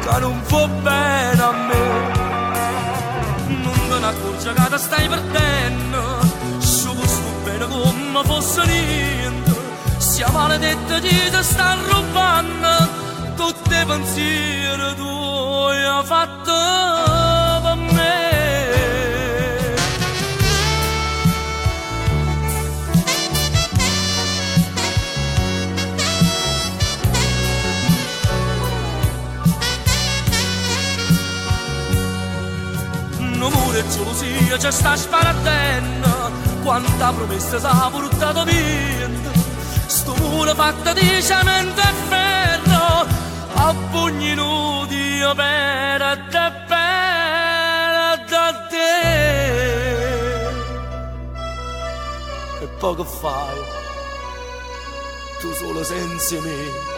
che non fa bene a me. Non te ne accorgi che ti stai perdendo, su questo bene come fosse niente. Sia maledetta chi ti sta rubando tutti i pensieri tuoi hai fatto per me. Non muore gelosia ci sta sparattendo, quanta promessa s'ha portato vento. Sto muro fatto di cemento e ferro, a pugni nudi per te. E poi che fai? Tu solo senza me.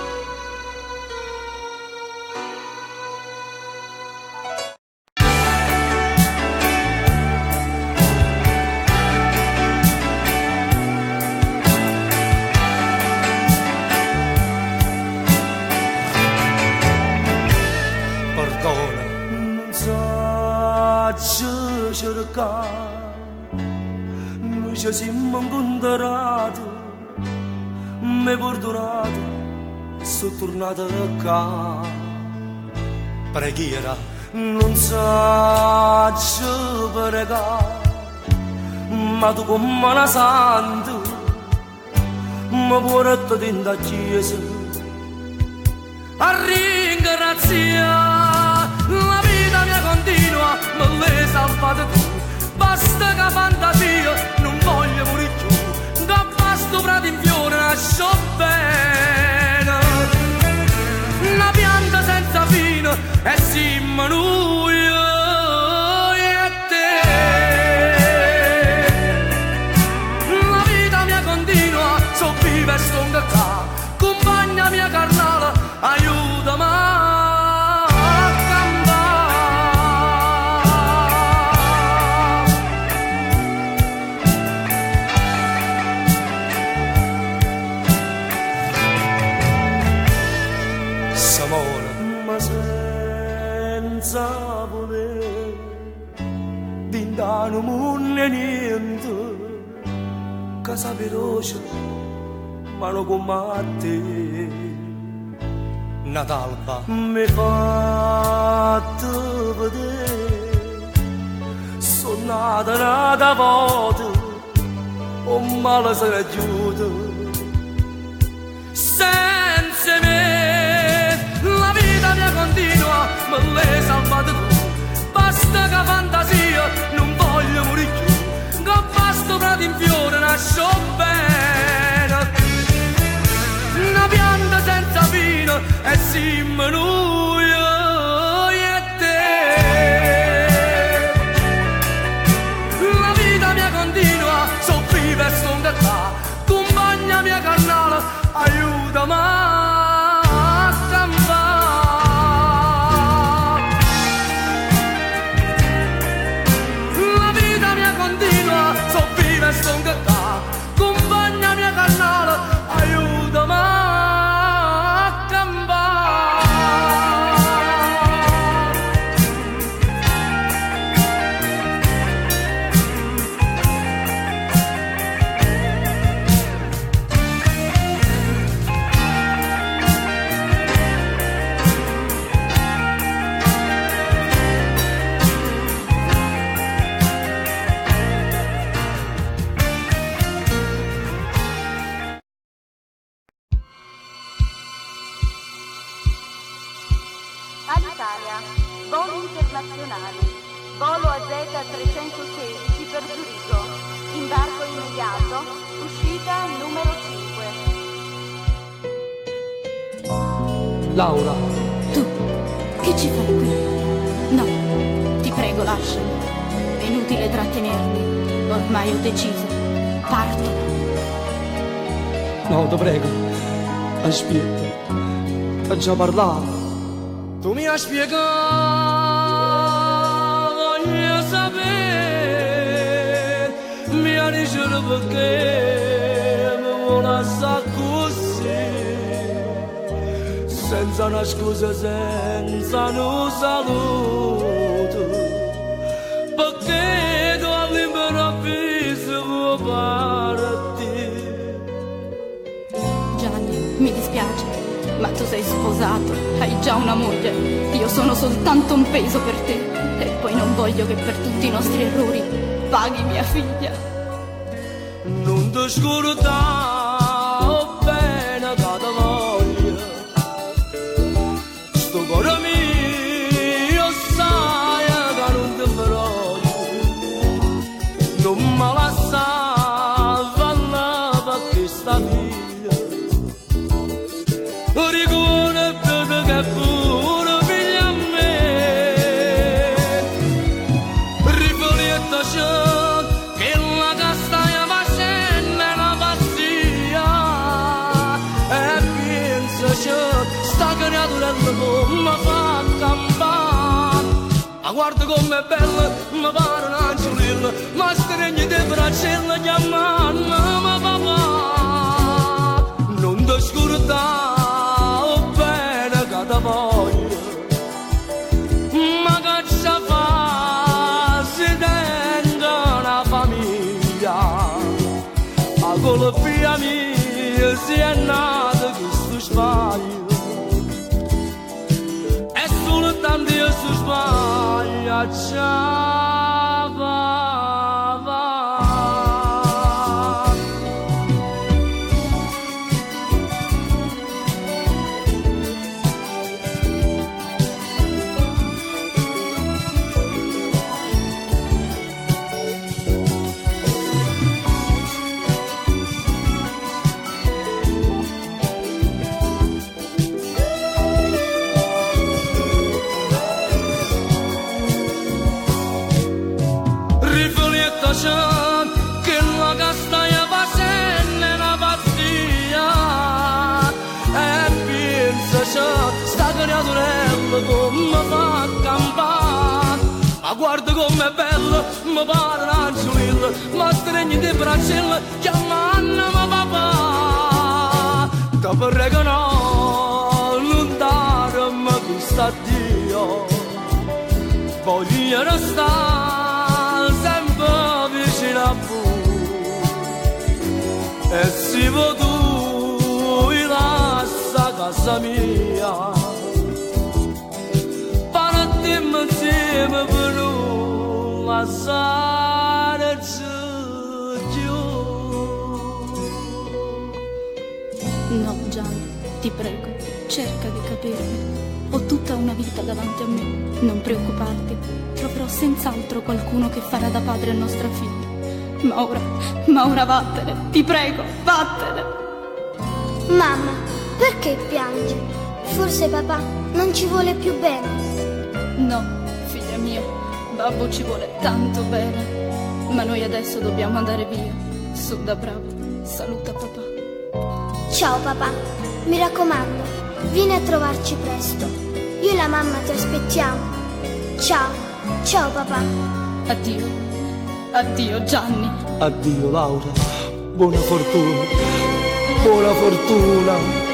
Noi ci siamo incontrati, mi hai perdonato, sono tornato qua. Preghiera non so pregare, ma tu come una santa mi porti in da chiesa a ringraziare. La vita mia continua, me l'hai salvata tu. Basta che fantasia, non voglio morire più. Da basto prato in fiore nasce bene. Una pianta senza fine e siamo noi e te. La vita mia continua, so viva e sto qua. Compagna mia carnale, aiutami. Senza voler dindano munne niente, casa veloce ma non come a te. Natalba mi fatto vedere, sono nata volta, o male se ne chiude senza me. La vita mia continua, me l'hai salvata tu. Basta che fantasia, non voglio morire più. Che basta prato in fiore nasce bene. Una pianta senza fine e siamo noi e te. La vita mia continua, so viva e sto qua. Compagna mia carnale, aiutami. Compagna mia carnale, aiutami a campare. Beta 316 per Zurigo. Imbarco immediato, uscita numero 5. Laura. Tu, che ci fai qui? No, ti prego, lasciami. È inutile trattenermi. Ormai ho deciso. Parto. No, ti prego. Aspetta. Ho già parlato. Tu mi hai spiegato, voglio sapere, mi hai detto perché mi vuoi lasciare così, senza una scusa, senza un saluto, perché tu all'improvviso vuoi partire. Gianni, mi dispiace. Ma tu sei sposato, hai già una moglie. Io sono soltanto un peso per te. E poi non voglio che per tutti i nostri errori paghi mia figlia. Non ti scordare bene che ti voglio. Sto cuore mio sai che non ti voglio. Non mi lasciare fare perché sta via. Ricorda bene che pure figlia a me. Riflettaci che la castagna facendo è una pazzia. E pensaci, sta creatura come fa campare. Ma guarda com'è bella, mi pare un angelino. Ma stringi di braccella chiamando papà. Non ti scordare voglio, ma che ci fa si tende una famiglia, a con figlia mia si è nato questo sbaglio, e soltanto io si sbaglia, ciao va. Che la castagna facendo è una pazzia. E pensaci, sta creaturella come fa campare. Ma guarda com'è bella, mi pare un angelino. Ma stringi di braccella chiamando papà. Ti prego no, non darmi questo addio. Voglio restare sempre vicino a voi. E se tu lascia casa mia, partimmo insieme per non lasciare giù. No, Gianni, ti prego, cerca di capirmi. Ho tutta una vita davanti a me. Non preoccuparti, troverò senz'altro qualcuno che farà da padre a nostra figlia. Ma ora vattene, ti prego, vattene. Mamma, perché piangi? Forse papà non ci vuole più bene. No, figlia mia, babbo ci vuole tanto bene. Ma noi adesso dobbiamo andare via. Su da bravo, saluta papà. Ciao papà, mi raccomando, vieni a trovarci presto. Io e la mamma ti aspettiamo. Ciao papà. Addio Gianni. Addio Laura, buona fortuna. Buona fortuna.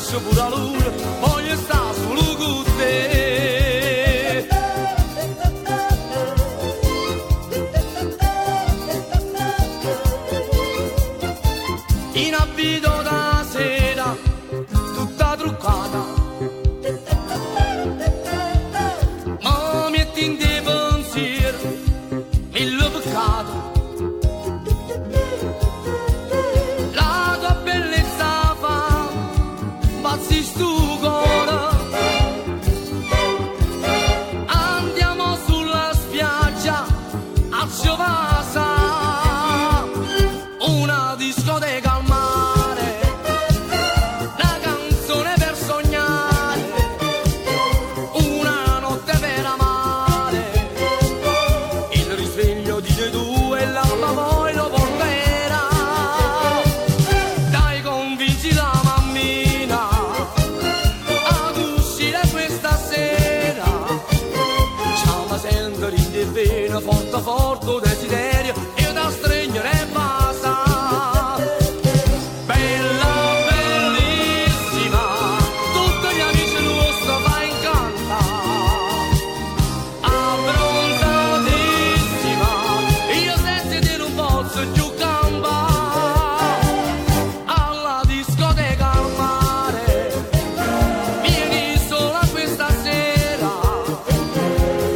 nasce pure la luna, voglio stare solo con te. In abito da sera, tutta truccata, ma metti in te pensiero, mille peccato. La tua bellezza fa pazzi stu cuore. Andiamo sulla spiaggia a Giovasa, una discoteca al mare, una canzone per sognare, una notte per amare. Il risveglio dice tu e l'alba poi lo porterà. Dai, convinci la mammina ad uscire questa sera. Ciao, ma sento in vena forte forte desiderio, io da stringere e basta. Bella, bellissima, tutti gli amici nostri fa incanta. Abbronzatissima, io senza te non posso più campare. Alla discoteca al mare, vieni sola questa sera.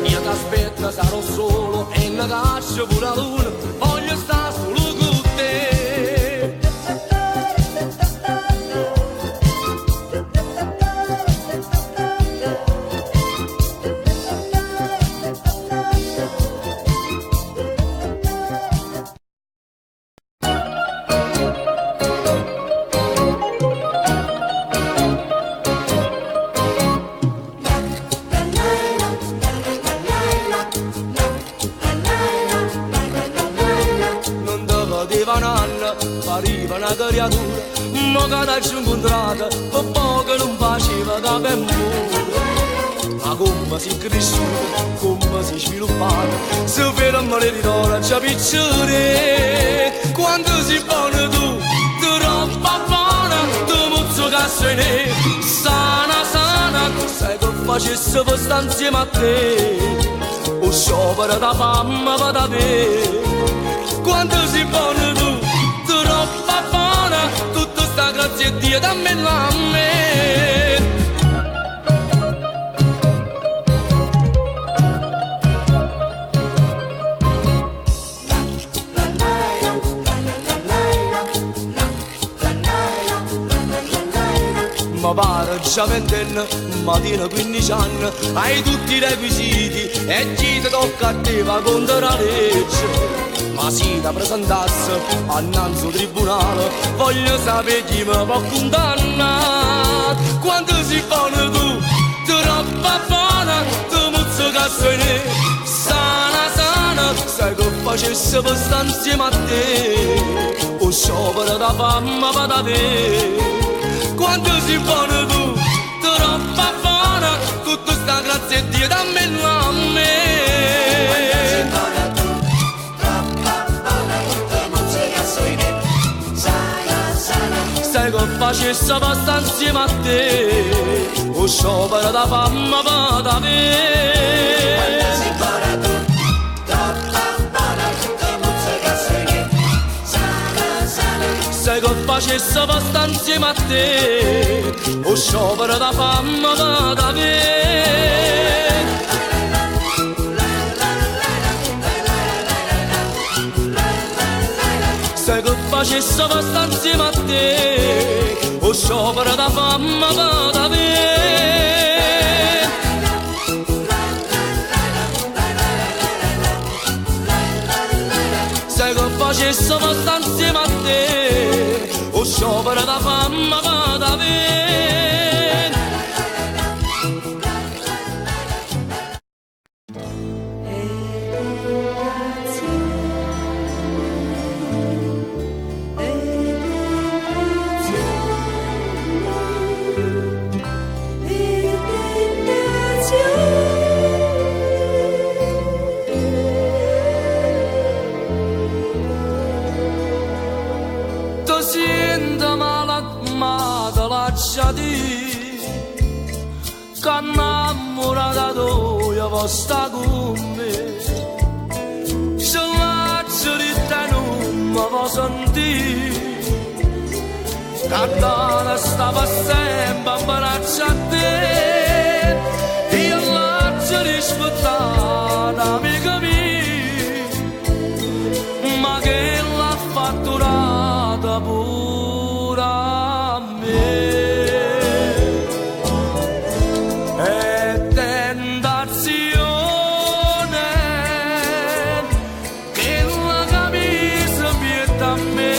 Io t'aspetto, sarò solo e ne caccio pure la luna, voglio stare solo con te. Non te poteva nanna, pariva una creatura, ma che t'hai incontrata, per poco non faceva da ben pure. Ma come si è cresciuta, come si è sviluppata, se ferma le ritorna già piccole. Quando si pone tu, ti roba buona, ti muzzo che sei ne, sana sana, sai che facesse per stare insieme a te. O sciopero da fame va da te. Quando si pone tu, ti roba buona, tutta sta grazia e Dio dammela a me. Ma pare già ventenne, ma tiene 15 anni, hai tutti i requisiti e chi ti tocca a te va contro la legge. Ma si da presentasse annanzi al tribunale, voglio sapere chi mi può condannare. Quando si pone tu, ti roba buona, ti muzzo che sei ne, sana sana, sai che facesse per stare insieme a te. O sciopero da fame va da te. Quando si pone tu, ti roba buona, tutta sta grazia e Dio dammela a me. Sai che facesse per stare insieme a te, o sciopero da fame va da me. Sai che facesse per stare insieme a te, o sciopero da fame va da me. Sai che facesse per stare insieme a te, o sciopero da fame va da me. Sai che facesse per stare insieme a te, o sciopero da fame va da me. faccia di che innamorata tua può sta con me, se faccio di te non mi può sentire, che stava sempre a braccia a te, io faccio rispettare amica mia, ma che l'ha fatturata pure a me. È tentazione che la camisa vieta a me,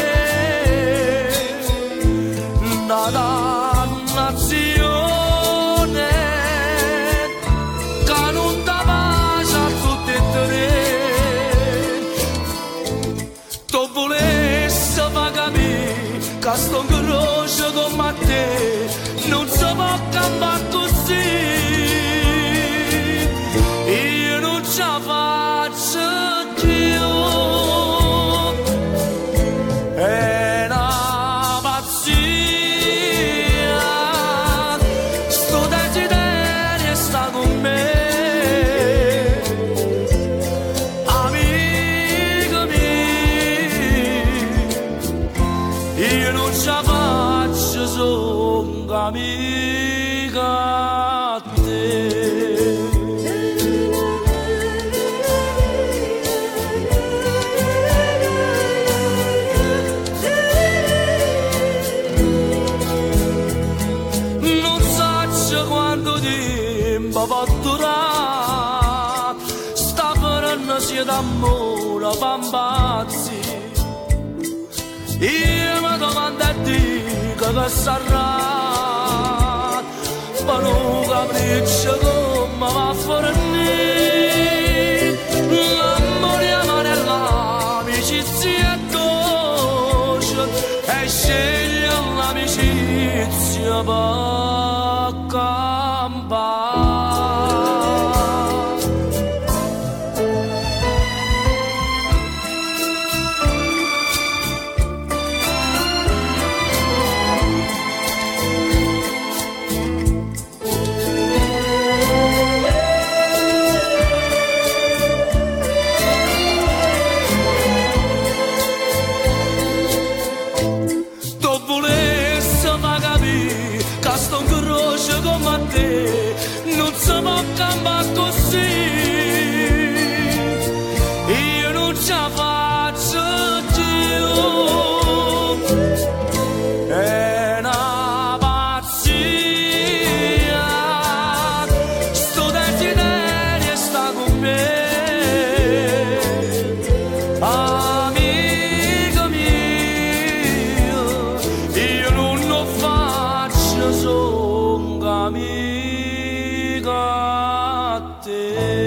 una dannazione che non dà pace a tutti e tre. Tu volessi pagare che sto in croce come te, non si può cambiare così, io non ce la faccio più, è una pazzia, sto desiderio sta con me, amica mia, io non ce la faccio, sono amica a te. Non so quanto tempo può durare sta frenesia d'amore pambazzi, io mi domando a Dio che sarà, ma non capriccio come va a fornire, l'amore amare l'amicizia è dolce e sceglie l'amicizia per campare. Come te non si può cambiare così, io non ce la faccio più, è una pazzia, sto desiderio sta con me, amica mia, io non lo faccio solo amica a te.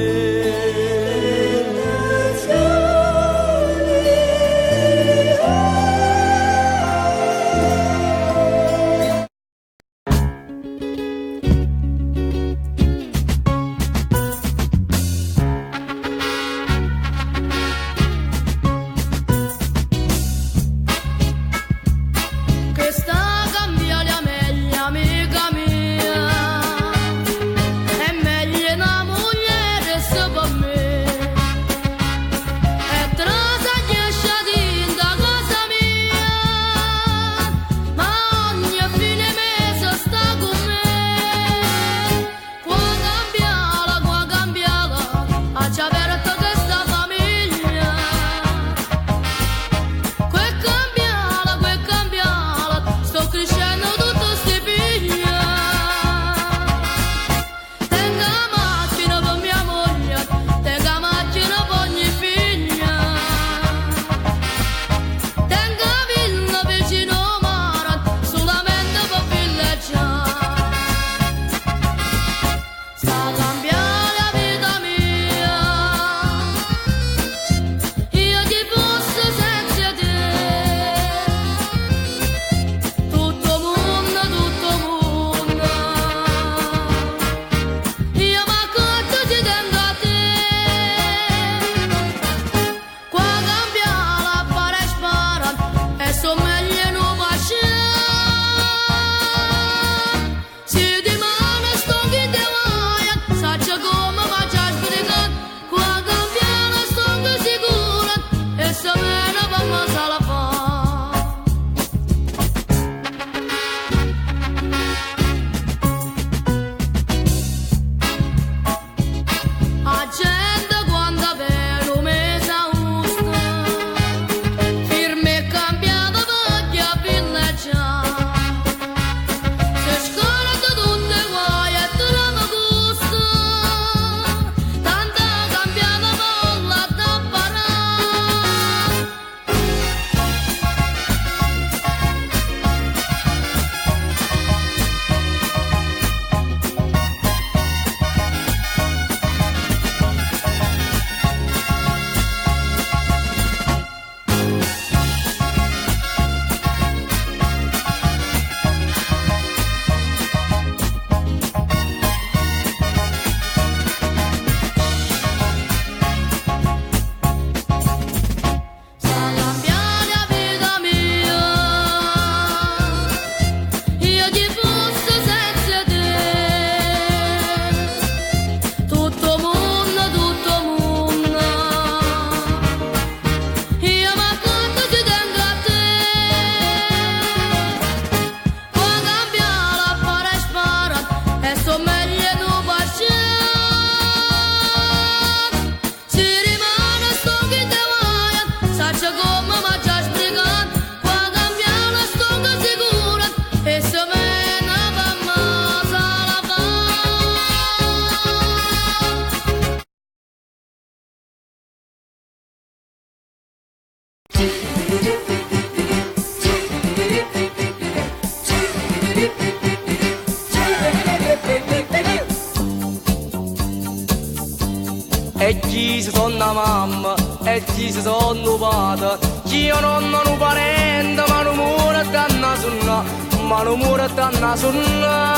E chi si sono mamma, e chi si sono padre, chi io non ho un parente, ma non muore danna sunna, ma non muore danna sunna.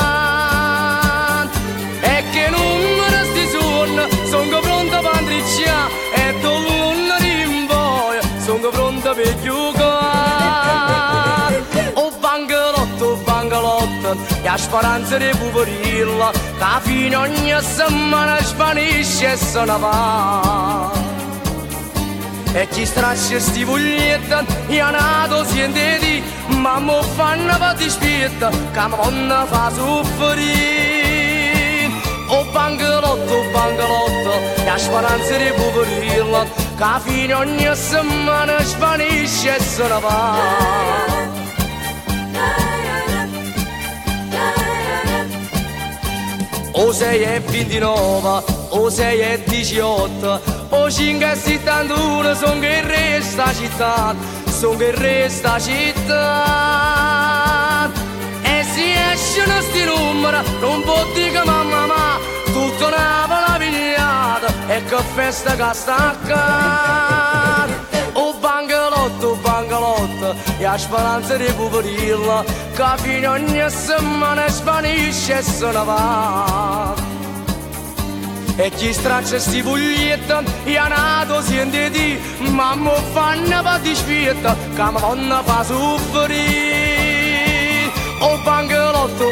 E che numero sti sono pronta per andriccia, e non rimboia, sono pronta per giocare. O bangalotto, e a speranza di poverilla, che fino ogni settimana spanisce e se ne va. E chi straccia sti puglietti, e a nato siente di, ma mo fanno per dispietta, che mi vanno fa soffrire. O bangalotto, e a speranza di poverilla, che fino ogni settimana spanisce e se ne va. O 6 e 29, o 6 e 18, o 5 e 71, son che resta città, son che resta città. E si escono sti numeri, non può dire mamma ma, tutto Napoli pigliata, e che festa che sta accade. O bangalotto, e a speranza di poverilla, che fino ogni settimana spanisce e se ne va. E chi straccia sti puglietti, e a nato siente di, ma mo fanno per dispietta, che mi vanno fa soffrire. O bangalotto,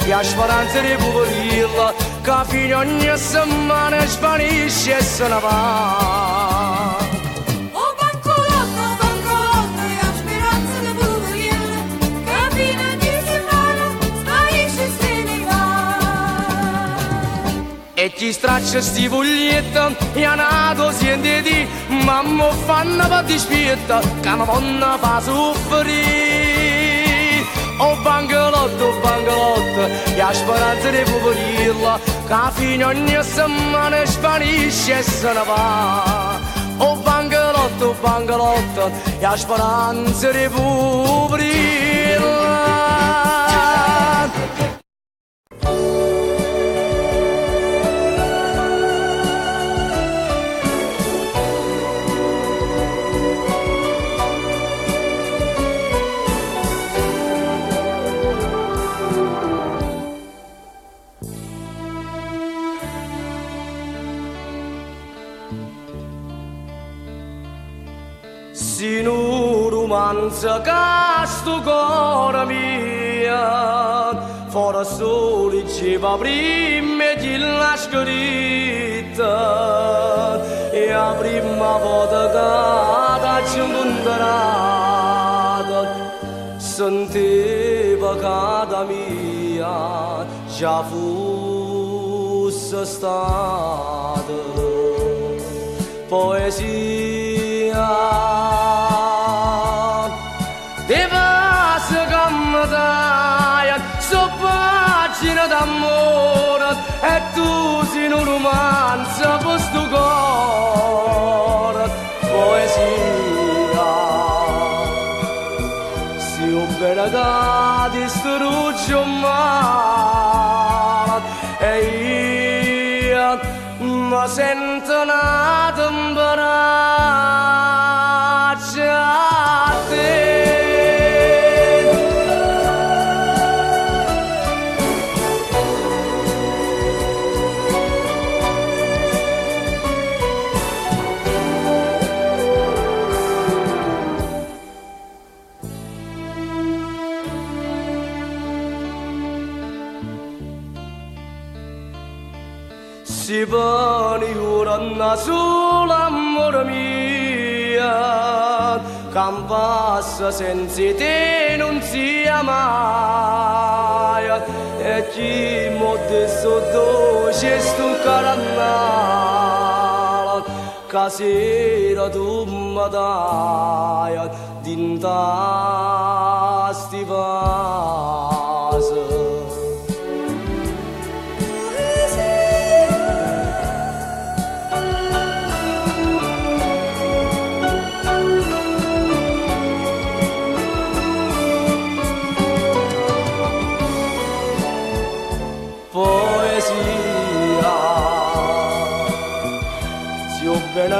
e a speranza di poverilla, che fino ogni settimana spanisce e se ne va. E chi straccia sti puglietti, e a nato siente di, ma mo fanno per dispietta, che mi vanno fa soffrire. O bangalotto, e a speranza di poverilla, che fino ogni settimana spanisce e se ne va. O bangalotto, e a speranza di poverilla. Si non romanza che sto cuore mio, fuori sole diceva prima chi l'ha scritta, e la prima volta che ti incontrato, sentiva che da mia già fosse stata poesia. Te passa che mi dai, so pagina d'amore, e tu sei un romanzo per sto cuore, poesia. Si ho bene da distruggo male, e io mi sento una temperaccia a te. Si pani ora una sola amore mia, che passa senza te non sia mai, e chi mi detto dolce sto carannale, che sera tu mi dai dinta sti vasi.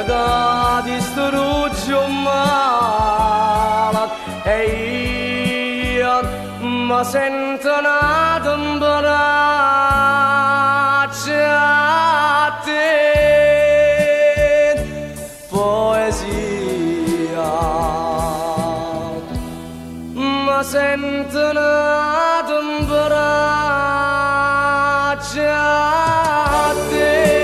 che distrugge un male e io mi sento una temperaccia a te. Poesia mi sento una temperaccia a te.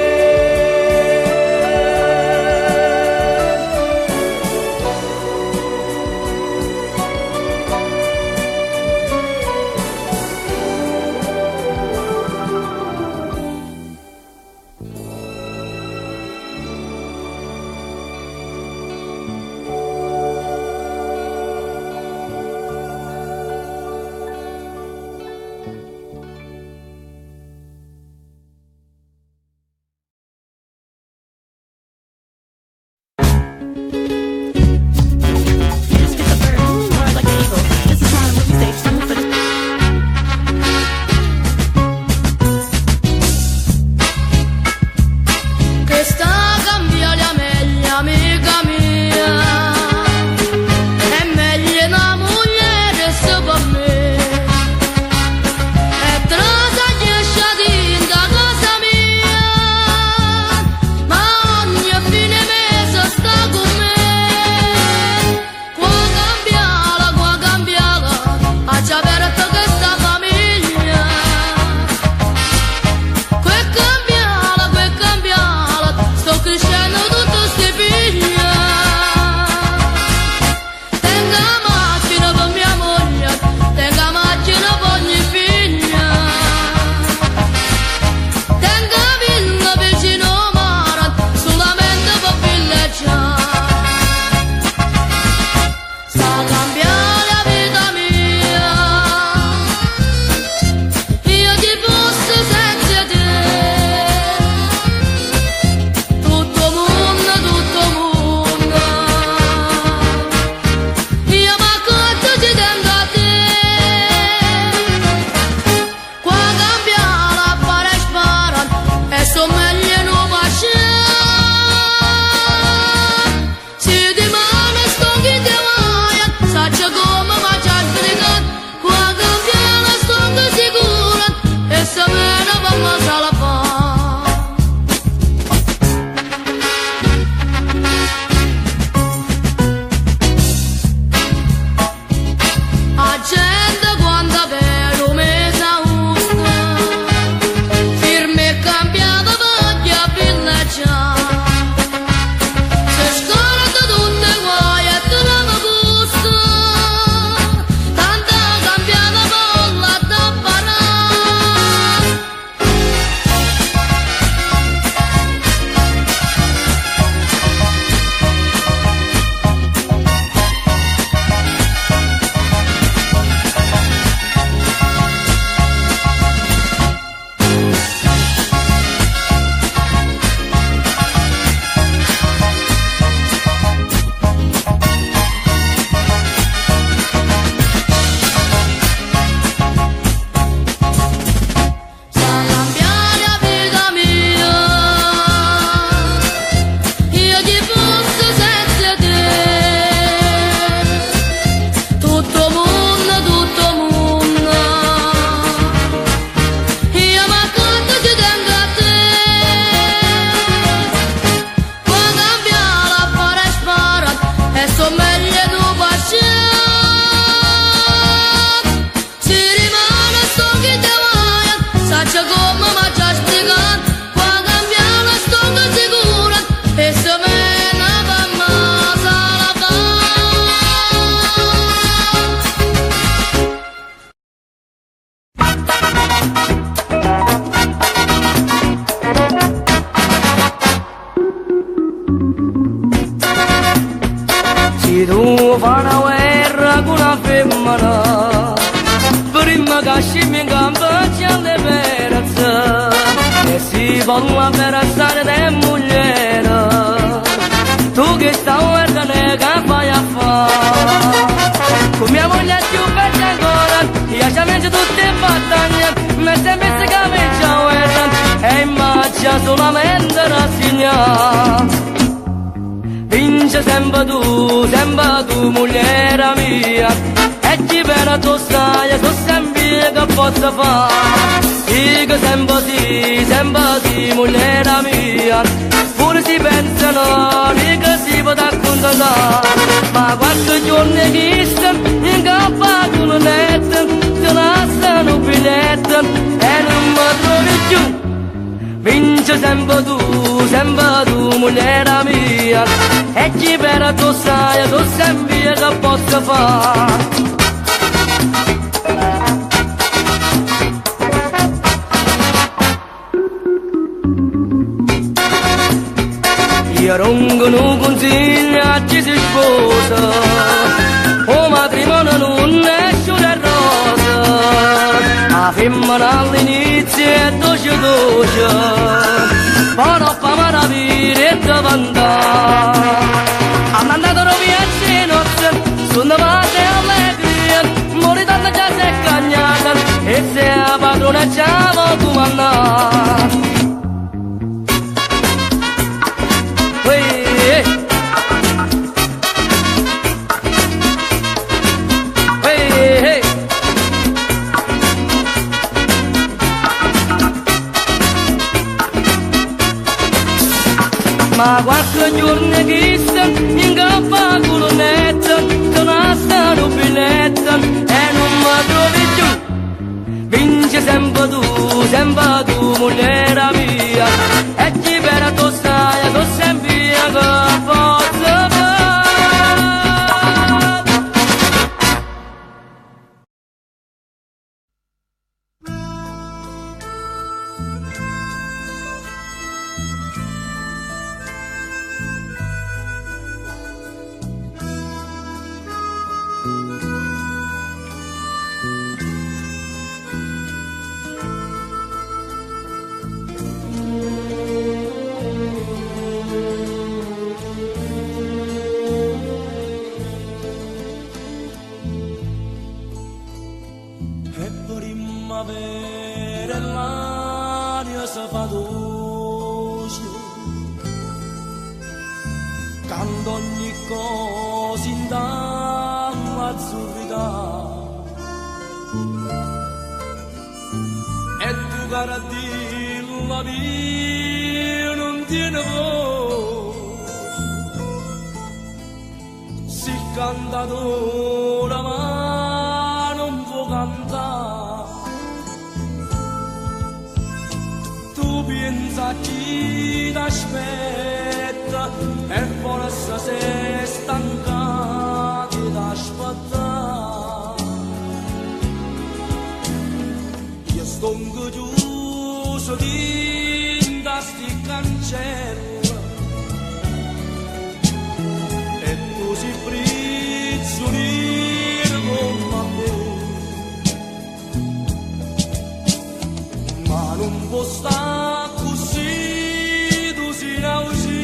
fa una guerra con una femmina, prima che scimmi in campo c'è le perezze, e si parla per stare di mogliere, tu che stai guardando che fai a fare, con mia moglie più bella ancora, io ci mangio tutte le battaglie, mi sembra che mi c'è guerra, e immagina solamente rassegnare. sempre tu, mogliera mia. E chi per tu stai, tu sempre che posso fare. Dico sempre sì, mogliera mia. Pure si pensano, che si può accontentare. Ma qualche giorno che stanno, in campa con un letto, ti lasciano un biglietto e non mi trovi più. Vince sempre tu, mogliera mia. E chi per tu sai, tu sempre che posso fare. Io non consiglio a chi si sposa, o matrimonio non esce una rosa. La femmina all'inizio è dolce, poi dopo maraviglia e davantà. Hanno andato via a nozze, sono pace e allegria, moritando già si è cagnata, e se la padrona ci ha comandata. Ma qualche giorno che sta in campa con un netto, ti lasciano un biglietto e non mi trovi più. Vince sempre tu, mogliera mia. E chi per tu stai, tu sempre che posso fare. Quando ogni cosa in damma azzurrità e tu cara di la mia non tiene voce si canta d'ora ma non può cantare tu pensa chi t'aspetta e forse sei stancati d'aspettare. Io sto chiuso dentro a sti cancelli e tu si prigioniero come me. Ma non può stare così, tu si nausi.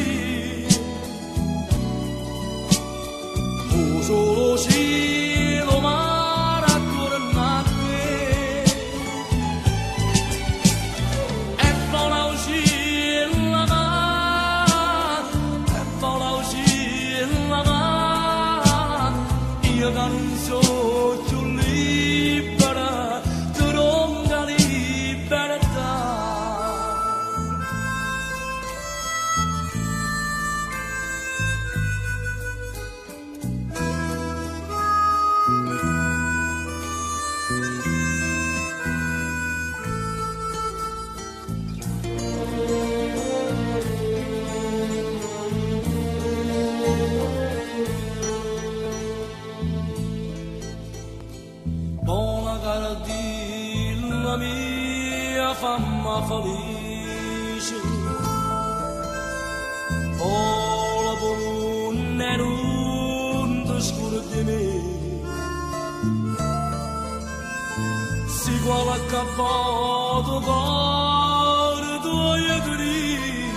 Solo cielo, mare, attorno a te e vola uscire la mano e vola uscire la mano io che non so più libera tu non da libertà. La mia famma felice oh la buona e non ti scordi me si vuole accappato cuore tuoi grigi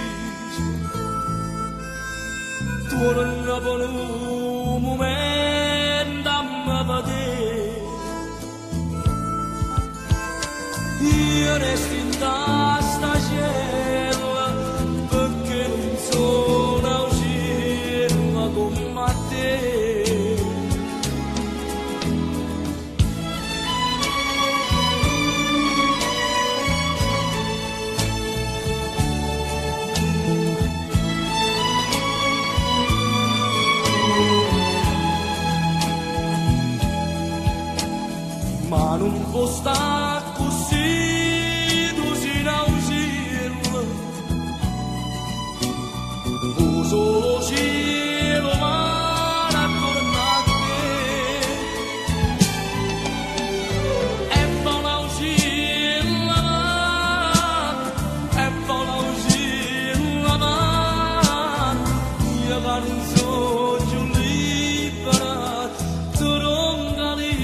tu non hai un momento a me vedere. Io resto in sta cielo perché non sono uscito con non può stare così, tu si nausiello, tu solo cielo mare attorno a te, e buona uscilla, e buona uscilla, io che non so più libera, tu ronca libertà.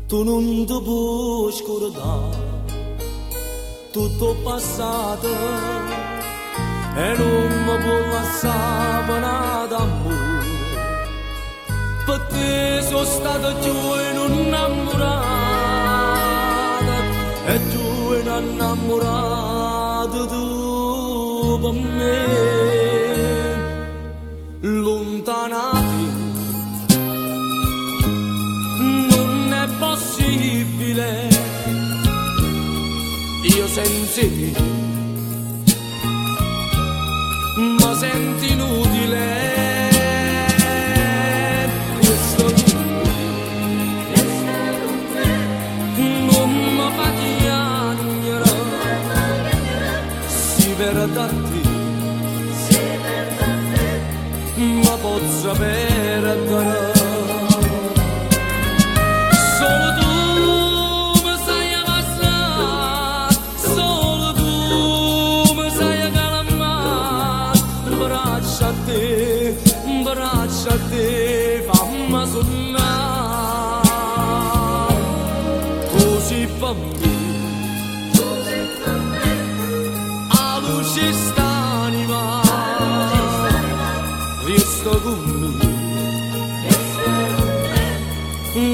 Tu non ti puoi scordare tutto passato e non mi puoi lasciare nada d'amore, perché sono stata più innamorata e tu innamorata tu per me, lontanati. Possibile, io senti, ma senti inutile. posso perdere. Solo tu mi sai passare, solo tu mi sai calmare. Braccia a te, fammi sonnare. Così fa me, a luce st'anima, resta con me,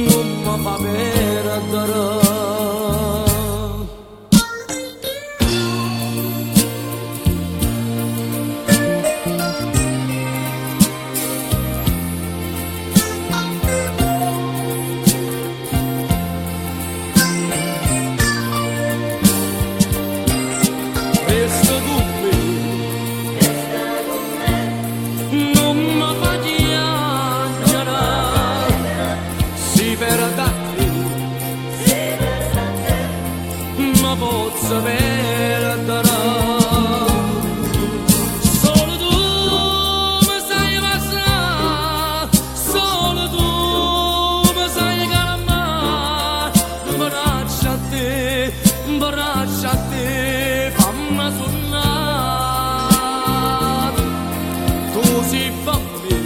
non mi fa perdere. Solo tu mi sai passare, solo tu mi sai calmare. Braccia a te, fammi sonnare. Così fa me,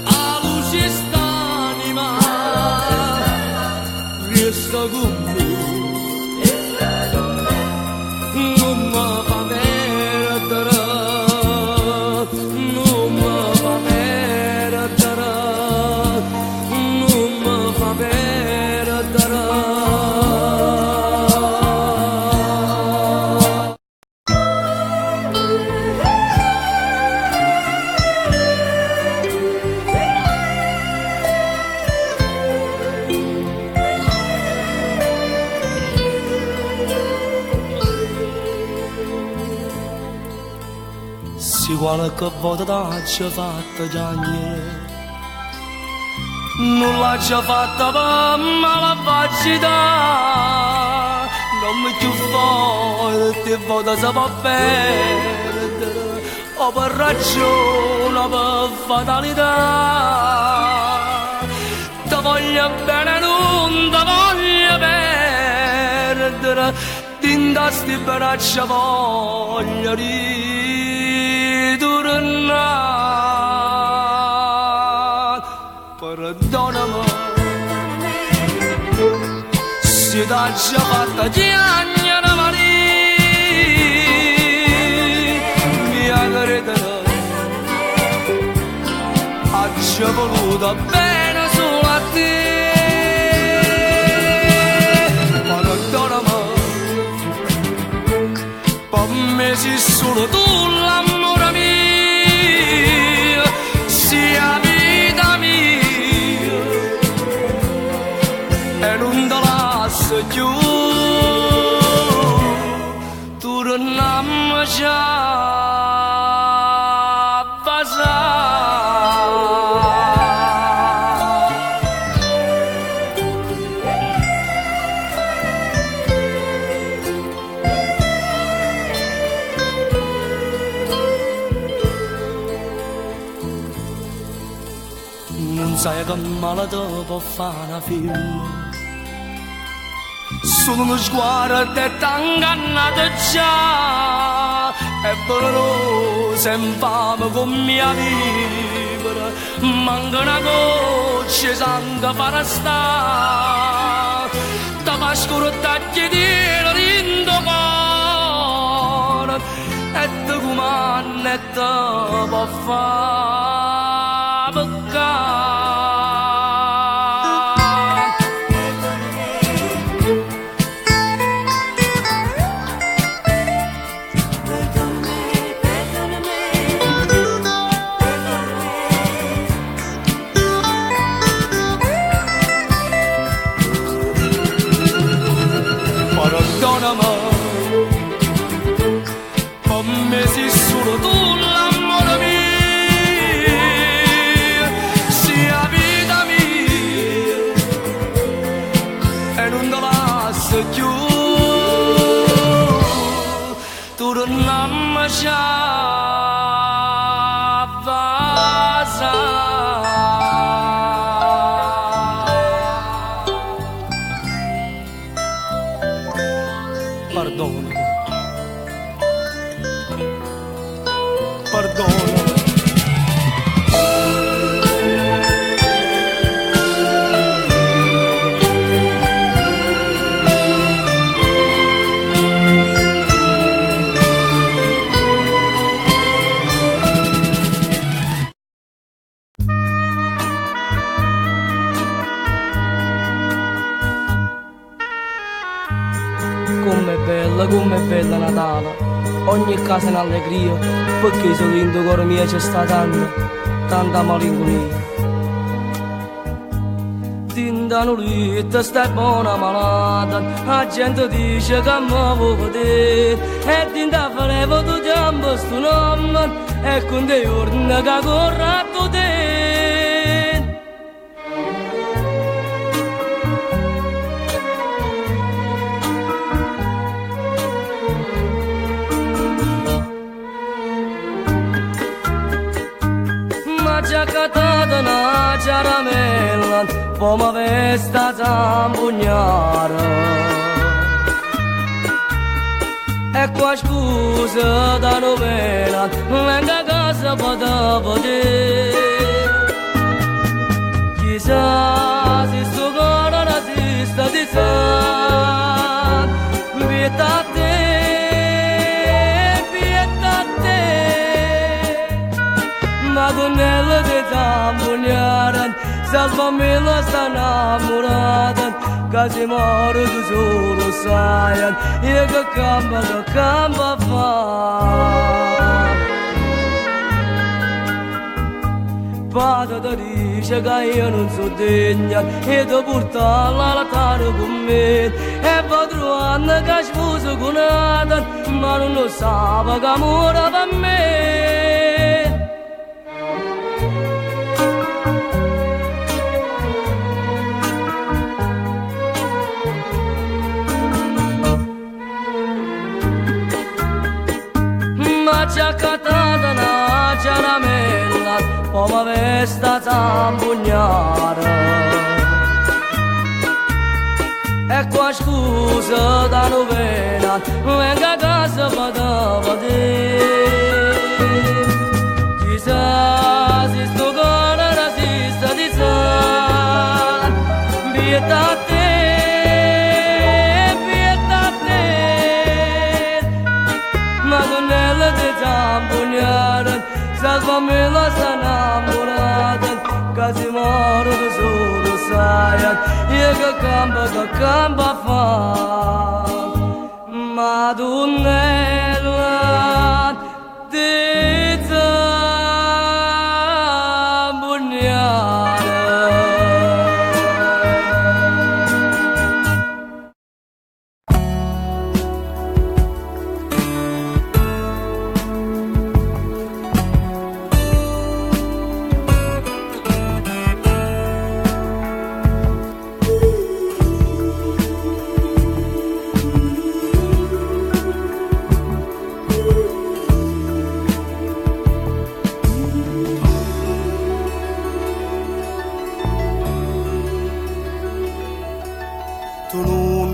a luce st'anima, resta con me. Qualche volta t'hai fatta piangere, non l'hai fatta per malvagità, non mi più forte, volte si può perdere, o per ragione o per fatalità. Ti voglio bene, non ti voglio perdere, tinta sti braccia voglio perdonami se t'ha già fatta piangere Maria, mia credere ha già voluto bene solo a te. Perdonami, per me sei solo tu l'amore mio, sia vita mia e non te lascio più. Tu non mi già sai che male ti può fare una firma, solo uno sguardo e t'ha ingannato già, è doloroso e infame come mia vivere, manca una goccia sangue farà stare, ti fa scurtare di rindo cuore, e ti comanda e ti può fare peccare. Perdonami, per me sei solo tu l'amore mio, sia vita mia e non te lascio più. Tu non mi già bella come è bella Natale, ogni casa è un'allegria, perché solo in tuo cuore mio c'è sta tanta malinconia. Tindano lì, stai buona malata, la gente dice che mi vuoi vedere, e tinda farevo tu giambo sto nome, e con dei giorni che corretto te. Giacatata una caramella, poi mi vesta zambugnare. E qua scusa da novella, venga a casa per te vedere. Chissà se sto cuore resiste di san, pietà a te. Madonnella di zambugnare, salvami la sta innamorata, che si muore tu solo sai, e che camba fa. Padre ti dice che io non so degna, e ti portarla all'altare con me, e va trovando che sposo con Nathan, ma non lo sa che amore per me. Giacatata una caramella, poi mi vesta zambugnare. E qua scusa da novena, venga a casa per te vedere. Chissà se sto cuore resiste di san, pietà a te. Madonnella di zambugnare, salvami la sta innamorata, che si muore da solo sai, e che camba fa. Madonnella di zambugnare.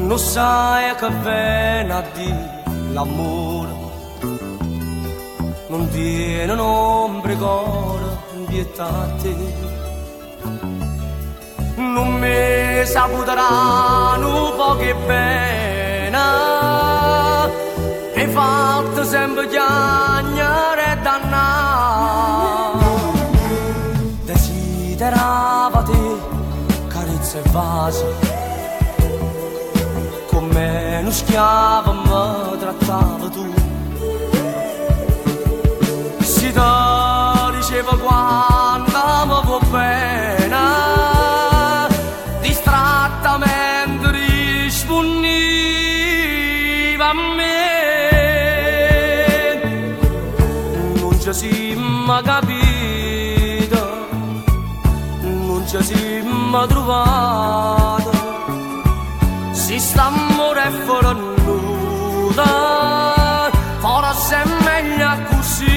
Lo sai che viene a dire l'amore, non viene un'ombra cuore pietà a te. Non mi saputeranno poche pena, e fatto sempre chiagnare e dannare. Desiderava te, carezze e vasi, come uno schiavo mi trattava tu. Si ti diceva quanto mi va bene, distrattamente rispondeva a me. Non ci siamo capito, non ci siamo trovati, si sta amore fuori nuda, forse è meglio così.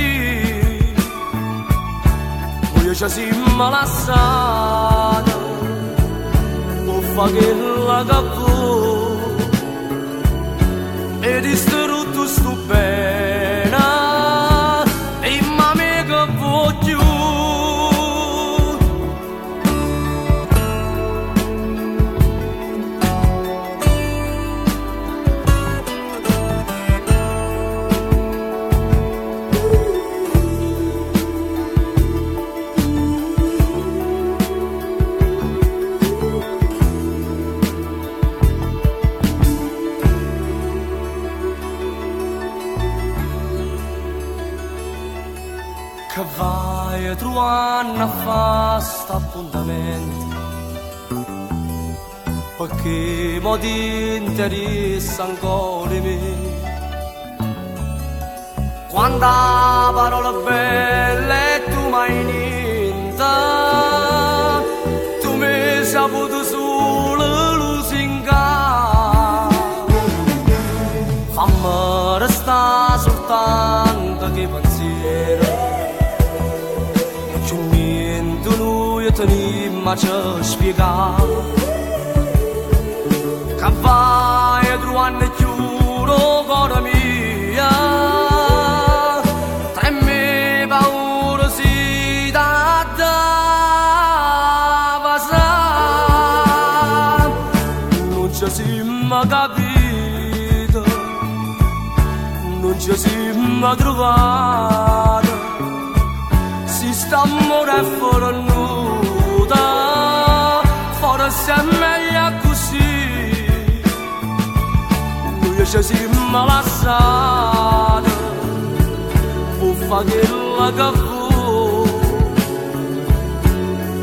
Io ci siamo lasciati, non fa che la capo, e distrutto sto bene, e ma me che voglio. vanno a fare sta appuntamento, perché mo ti interessa ancora me. Quando parola belle tu mai niente, tu mi saputo solo lusingare. Fammi restare soltanto che pensiero, non c'è niente noi teniamo a ci spiegare. Che vai a truanne chiuro cuore mia, tremme paura si da passare. Non ci siamo capito, non ci siamo trovati, si sta morendo fuori nuda, forse è meglio così. Ci siamo lasciati, buffa quella che fu,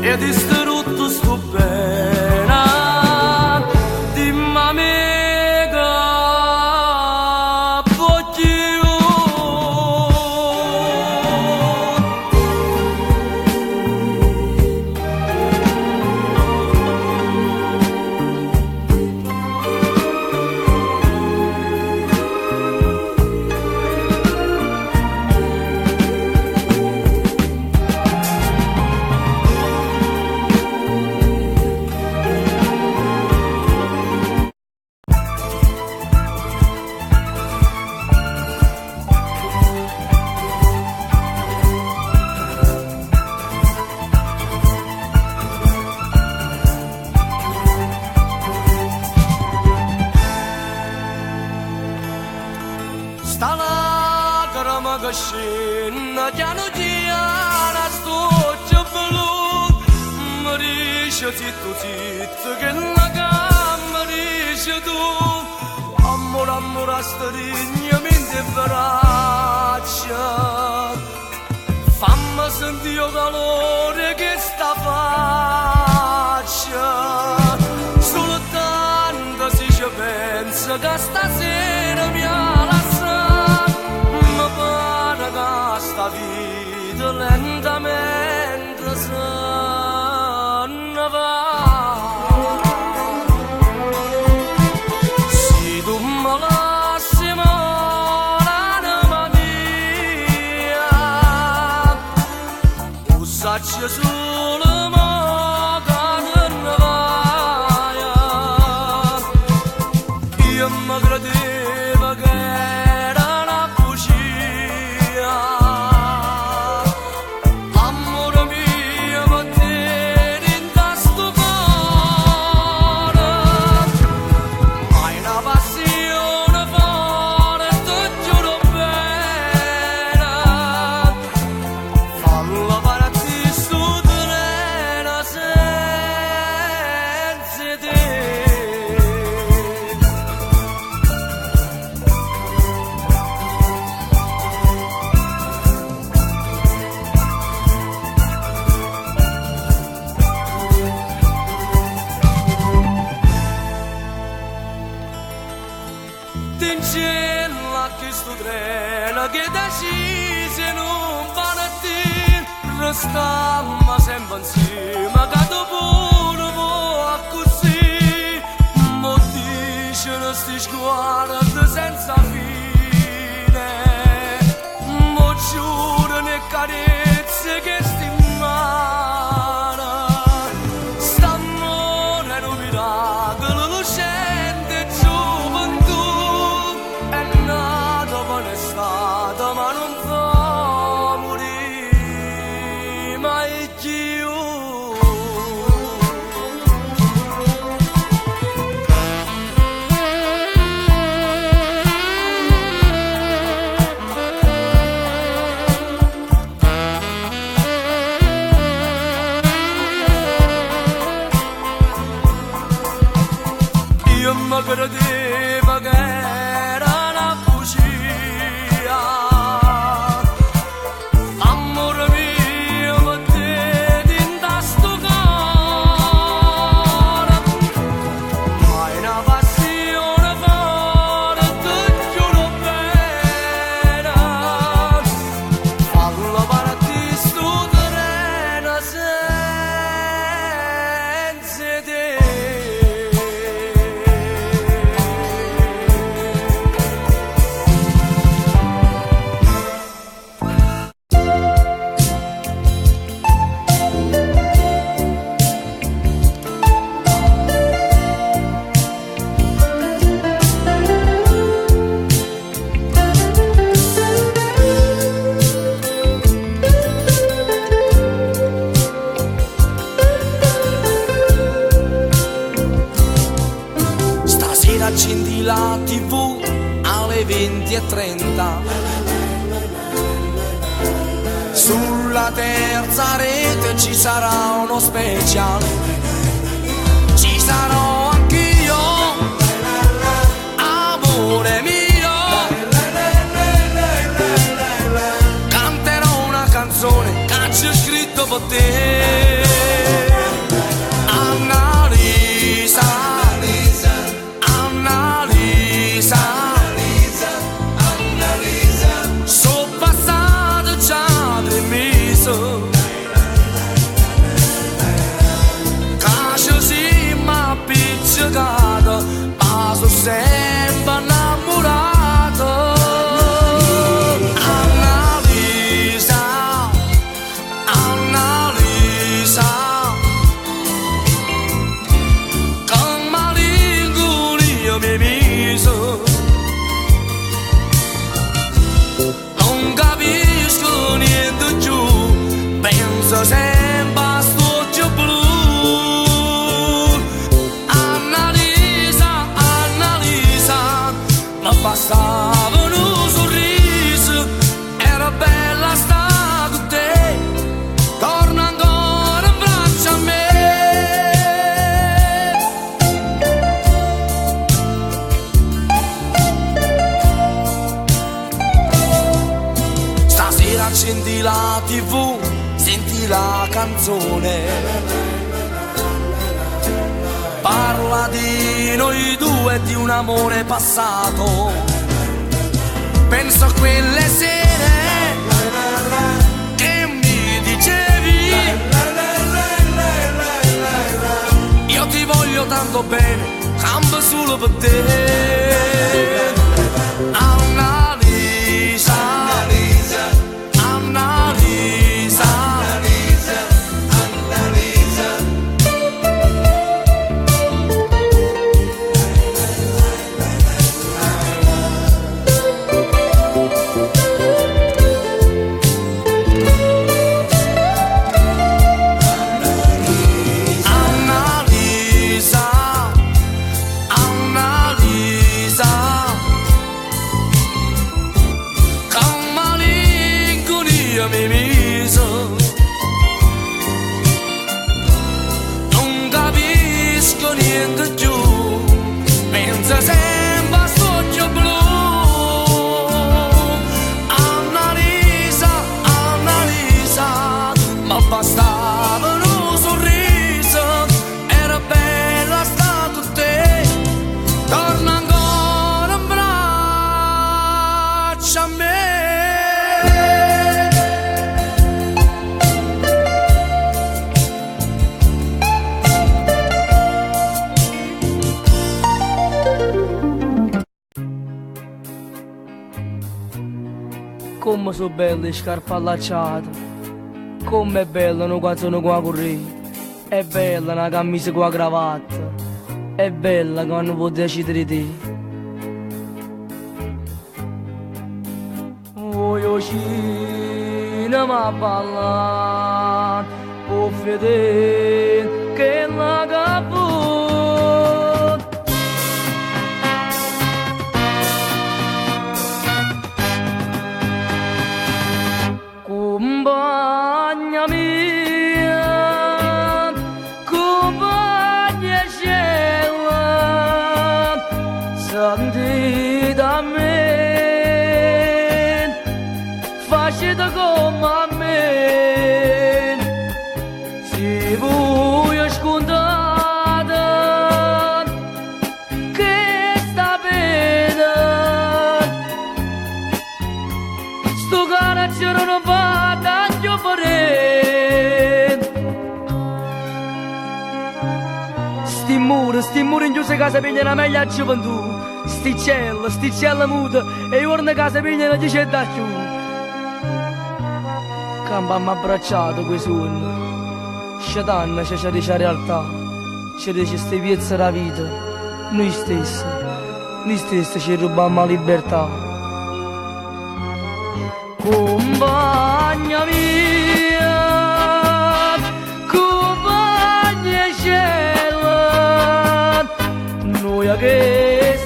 e distrutto sto bene, dimmi amica, voglio. Sta lacrima che scende piano piano sto blu, mi dice zitto zitto che la gamma dice tu, amore amore strigna mente braccia, fammi sentire il calore che sta faccia, soltanto si ci pensa che stasera mi ha sta vita lentamente se ne va. Se tu me lasci l'anima mia, tu sacci solo mo che te ne vai. Io mi credevo che era una bugia, che sto treno che decise non partire, restammo sempre insieme, che dopo non può così, mo dicono sti sguardi senza fine, mo giurano e carezze che sti in mano, st'amore è un miracolo lucente gioventù, è nato con estate ma non fa morire mai più. Io mi credevo che era una bugia, amore mio, ma te Stasera accendi la TV alle 20:30. Sulla terza rete ci sarà uno speciale. Ci sarò anch'io, amore mio. Canterò una canzone che c'è scritto per te. Passo sempre innamorato. Annalisa, Annalisa, con malinconia mi miso. Non capisco niente più, penso sempre a sto occhio blu. Bastava un sorriso, era bella sta con te, torna ancora in braccio a me. Stasera accendi la TV, senti la canzone. Parla di noi due, di un amore passato. Penso a quelle sere che mi dicevi io ti voglio tanto bene, campo solo per te. Annalisa, Annalisa, Annalisa, non capisco niente più, pensa sempre a sto occhio blu. Annalisa, Annalisa, ma bastava un sorriso, era bella sta con te, torna ancora in braccio a me. Come sono belle le scarpe allacciate, come è bella una canzone qua correre, è bella una camicia con la cravatta, è bella quando puoi decidere te. Voglio cinema ballare, può vedere che la capo. Compagna mia, compagna scella, senti da me, facete come a me, si vuoi scontata, che sta bene, sto carattere non va tanto per sti muri in chiusa casa pigliano meglio a gioventù, sticella muta e ora in casa pigliano 10 da più. Cambiamo abbracciato quei sogni, scetanna ci dice la realtà, ci dice ste piezze della vita, noi stessi ci rubiamo la libertà. Compagna mia, compagna scella, noi che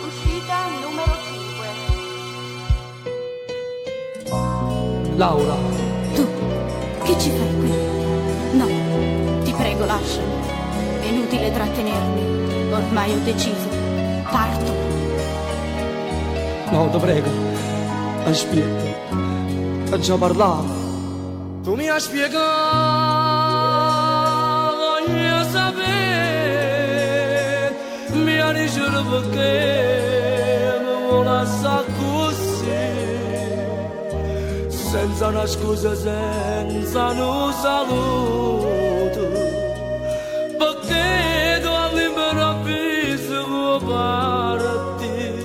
uscita numero 5. Laura. Tu, che ci fai qui? No, ti prego, lasciami. È inutile trattenermi. Ormai ho deciso. Parto. No, ti prego. Aspetta. Ho già parlato. Tu mi hai spiegato, voglio sapere, mi hai detto perché mi vuoi lasciare così, senza una scusa, senza un saluto, perché tu all'improvviso vuoi partire.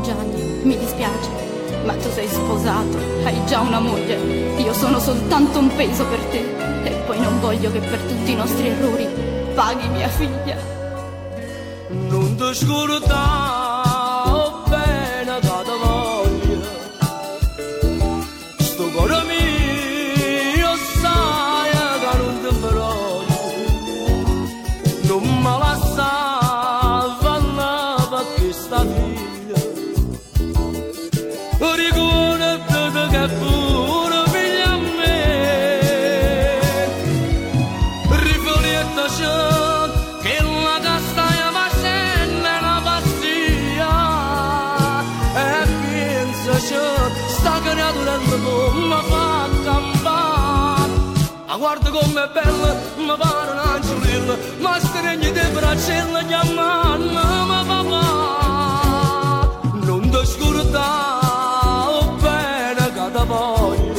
Gianni, mi dispiace. Ma tu sei sposato, hai già una moglie. Io sono soltanto un peso per te. E poi non voglio che per tutti i nostri errori paghi mia figlia. Non ti scordare bene che ti voglio. Sto cuore mio sai che non ti voglio. Non mi lasciare fare per questa figlia. Ricordati che pure figlia a me. Riflettaci che la castaia facendo una pastiglia. E pensaci, sta creatura come fa campare. Ma guarda com'è bella, mi pare un angelillo. Ma stregni di braccella chiamando papà. Non ti scordare voglio,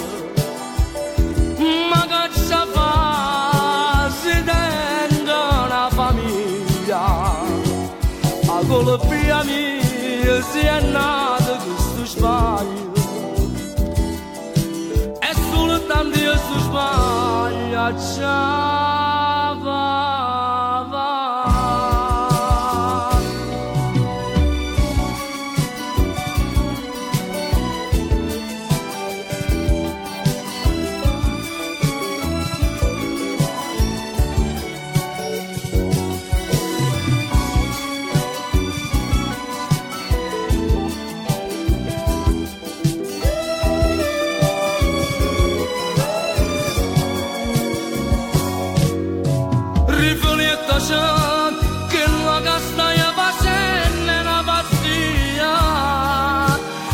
ma che ci fa si tenga una famiglia. A colpia mia si è nato questo sbaglio, e soltanto questo sbaglio ci va. Che la castaia facendo una pastiglia.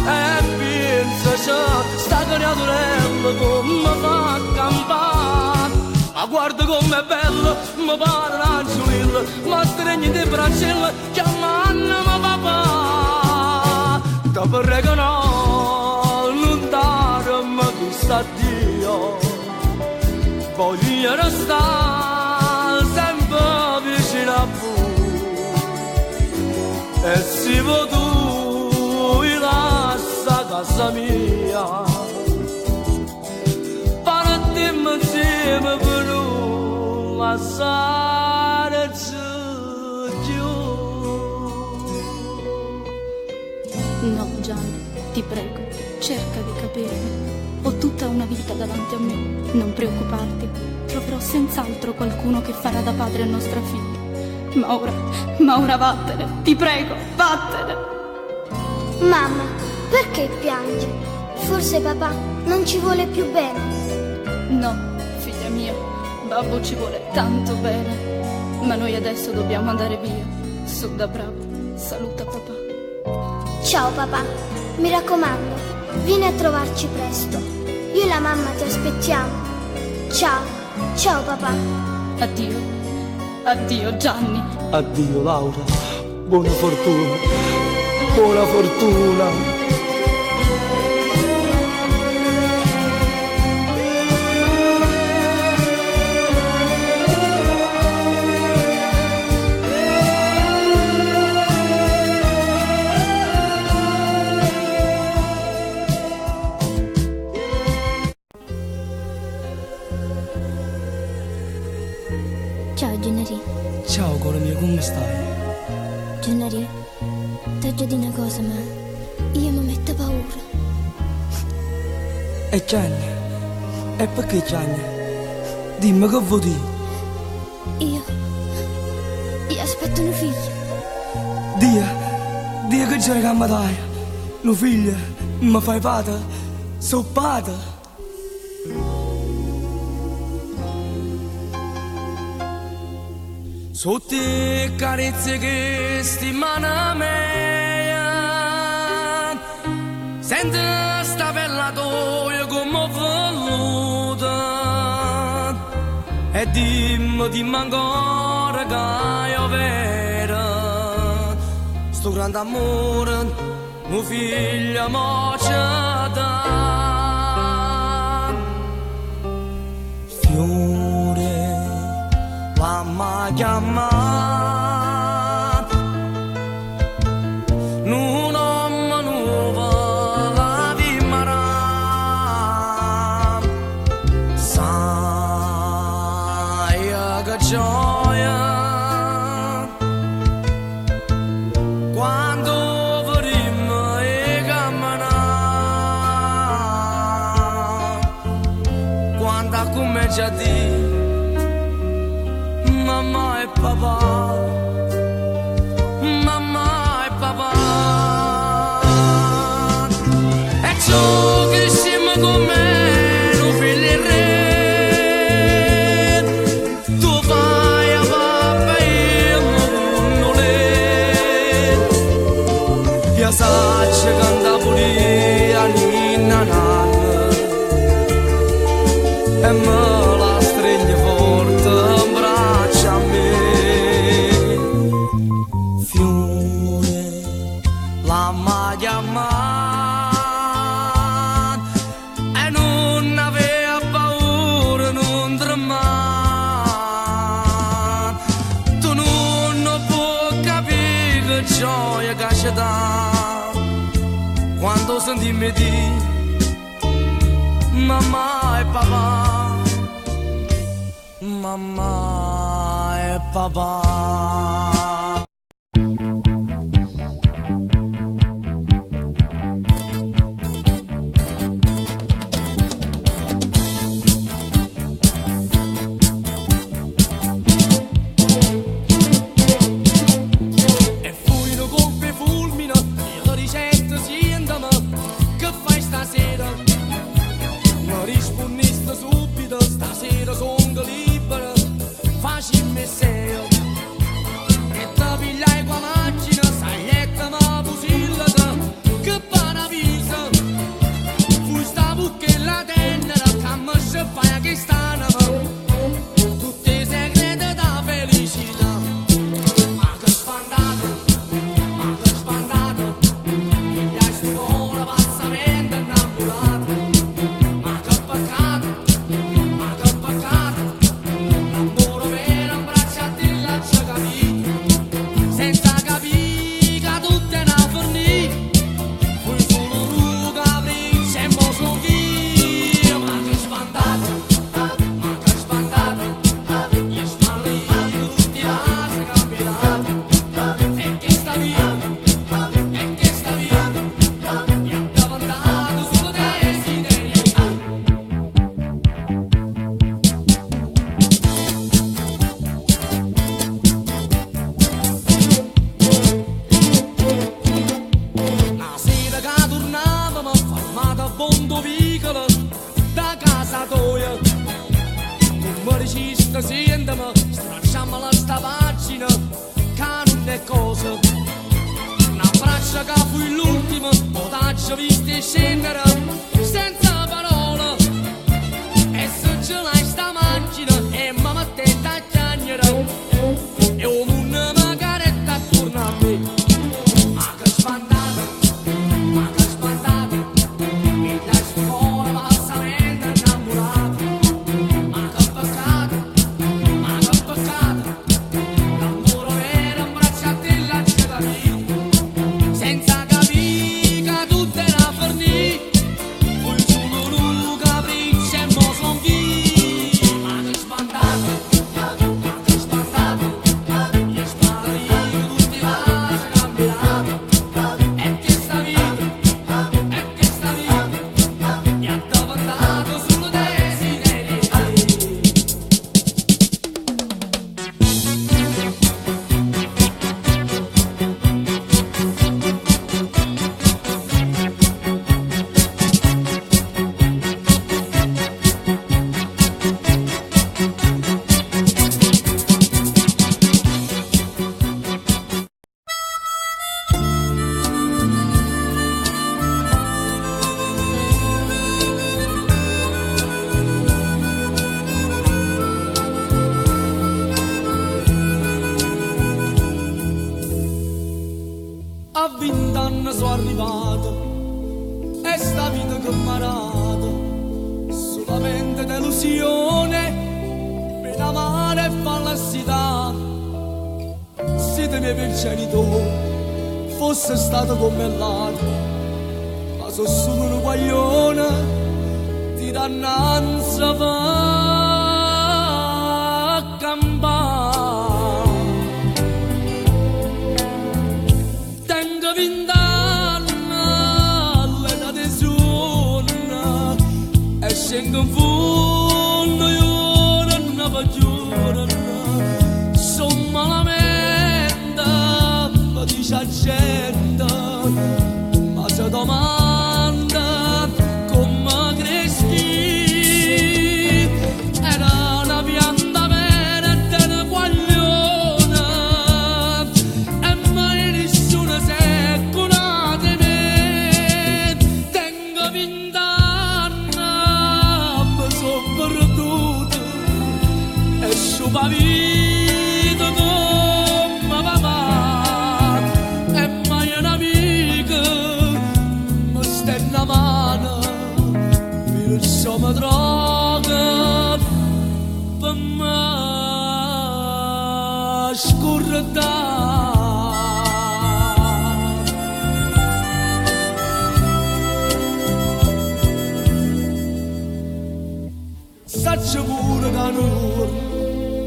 E pensaci, sta creaturella come fa campare. Ma guarda com'è bello, mi pare un angelillo. Ma stregni di braccella chiamando papà. Ti prego no, non darmi questo addio. Voglio restare sempre vicino a voi. E se tu lascia casa mia, partiamo insieme per non lasciare giù. No, Gianni, ti prego, cerca di capirmi. Ho tutta una vita davanti a me, non preoccuparti. Troverò senz'altro qualcuno che farà da padre a nostra figlia. Ma ora vattene, ti prego, vattene. Mamma, perché piangi? Forse papà non ci vuole più bene. No, figlia mia, babbo ci vuole tanto bene. Ma noi adesso dobbiamo andare via. Su da bravo, saluta papà. Ciao papà, mi raccomando, vieni a trovarci presto. Io e la mamma ti aspettiamo. Ciao, ciao papà. Addio, addio Gianni. Addio Laura, buona fortuna, buona fortuna. Ciao Gennari. Ciao cuore mio, come stai? Gennari, ti già di una cosa, ma io mi metto paura. E Gianni? E perché Gianni? Dimmi che vuoi dire? Io aspetto un figlio. Di Dio che c'è che mi dai, no figlio, mi fai pata, soppata. Sotto le carezze che stimano me, sento sta bella toia come voluta, e dimmi ancora che io vera, sto grande amore, mio figlio mo ci dà. Fiore, mamma chiama, non ho nuova la vimarà, sai che gioia quando vorremmo e camminare, quando come già di mamma e papà, mamma e papà, e ciò che siamo con me non figli re, tu fai a papà e io non le, io saccio canta pure a ninna nanna, e me la stringe forte in braccia a me. Fiore, la maglia man, e non aveva paura, non tremare. Tu non puoi capire che gioia che ci dà quando sentimmi di mamma e papà, mamma e papà. E furono colpi fulmina, io ti ricetto sientami, che fai stasera? Non rispondiste subito, stasera sono libera, facimi sei. E ti pigliai qua macchina, saglietta ma pusillata, che paravisa. Fui sta bucchella tennera, che mi si fai che stanava, tutti i segreti da felicità. Ma che spandato, pigliai st'ora passamente innamorato. Ma che peccato, l'amore vero in braccia a te l'ha già capito, senza capire che tutto è una fornì, fui solo tu che apri, se mo sono io. Ma che spandato, gli spallini tutti lasci capitato, e che sta via, mi ha davantato solo desiderio. La sera che tornavamo, fermata a Bondovicolo, da casa tua, tu mi dicesti sientami, stracciamola sta pagina, che non è cosa. Un abbraccio che fui l'ultimo, o t'aggia visto scendere, senza parole. E se ce l'hai sta macchina, e mi mettete a chiagnere, e un mondo mi caretta attorno a me. Ma che spandato, mi dai scuola passamente innamorato. Ma che peccato, l'amore vero in braccia a te l'ha già capito, senza capire che tutto era fornì, sono arrivato e sta vita che m'arata solamente delusione, pena male e falsità. Se tenevo il genitore fosse stato come l'altro, ma sono solo un guaglione di dannanza va campare. Tengo 20 anni all'età di sonno e scendo in fondo io non faccio, sono malamente, mi dice la gente, ma se domanda come cresci, era una pianta vera e te ne guagliona, e mai nessuno si cura di me. Tengo 20 anni, mi sono perduto e sciupa vita come papà, e mai un'amica mi sta in mano, perciò mi droga per me scordare. Saccio pure che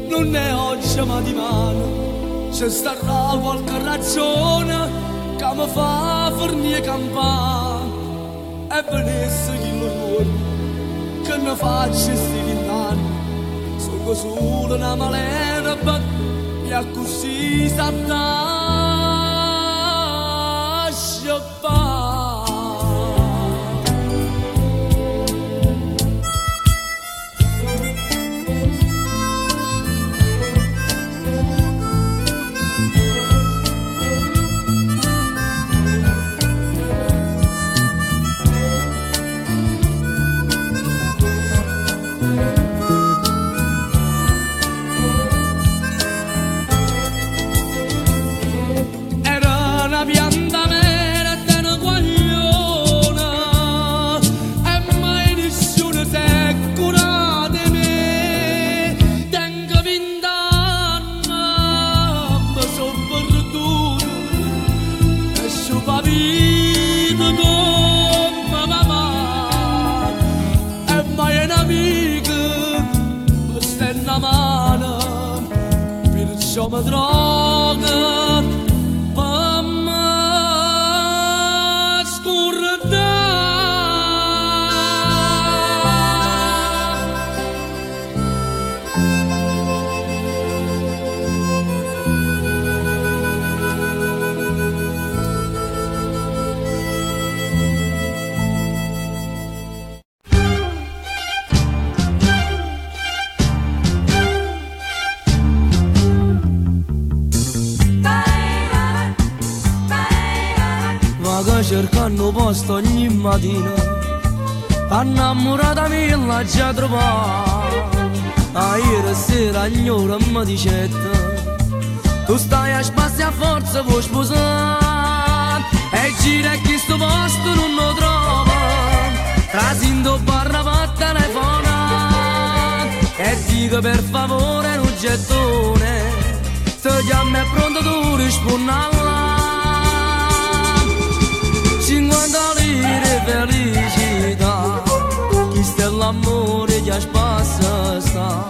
non è oggi ma di mano, c'è starà qualche ragione che mi fa fornire campare, e venisse chi lo vuole che ne faccia sti 20 anni. Sono solo una malera e così sa da sciappare. Pianta vera e te ne guagliona, e mai nessuno si è cura di me. Tengo 20 anni, mi sono perduto e sciupa vita come mamma, e mai un'amica mi sta in mano, perciò mi droga. Cercando posto ogni mattina, innamorata mia la già trovata. A ieri sera ignora mi dicette, tu stai a spazio a forza vuoi sposare, e gira che sto posto non lo trova, trasindo barra per telefonare, e dico per favore un gettone, se chiama è pronto tu rispondi alla 50 lire felicità, chi sta l'amore che spassa sta.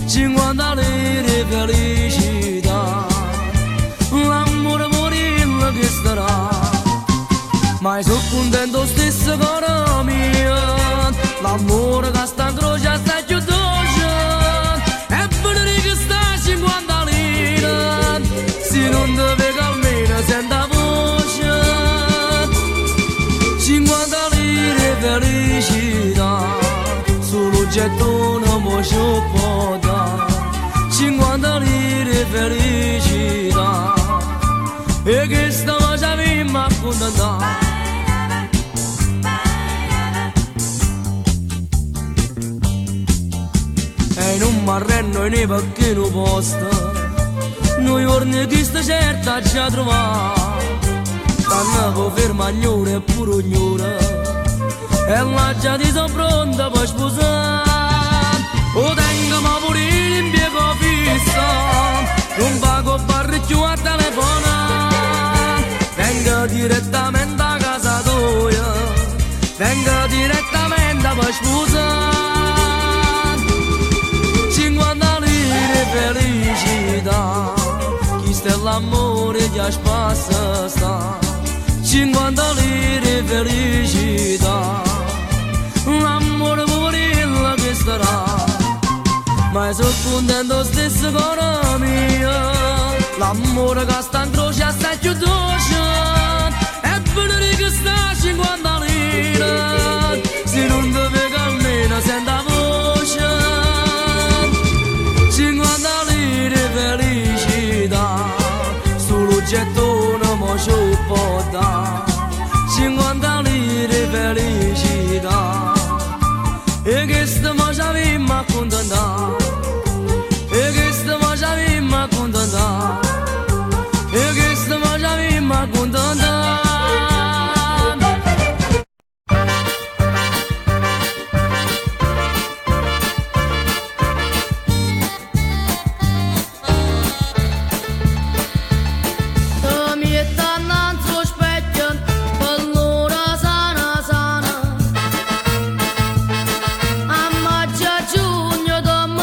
50 lire felicità, l'amore morire che starà. Ma sono contento stesso caro mio, l'amore che sta in croce sta più dolce, e vedere che sta 50 lire, se non deve almeno senta voce. 50 lire felicità, solo gettone mo ci può dare. 50 lire felicità, e che sta facendo a contentare. E non mi arrendo né perché non posto, noi giorni che sta certa già trovata. Andiamo ferma agnore e pure ognore e là già ti sono pronta per sposare. O tengo ma pure l'impiego fisso, non pago barricchio a telefonare. Vengo direttamente a casa tua, vengo direttamente per sposare. 50 lire felicità, chi sta l'amore che spassa sta. 50 lire felicità, l'amore purilla che starà. Ma sono contento stesso con mio, l'amore che sta in croce assai più dolce. E venire che sta 50 lire, se non ti vedo almeno senta voce. 50 lire felicità, solo gettone mo ci può dare. 50 lire felicità, e che stiamo già vimmo a contentare. E che stiamo già vimmo a contentare. E che stiamo già vimmo a contentare. Giugno, dammi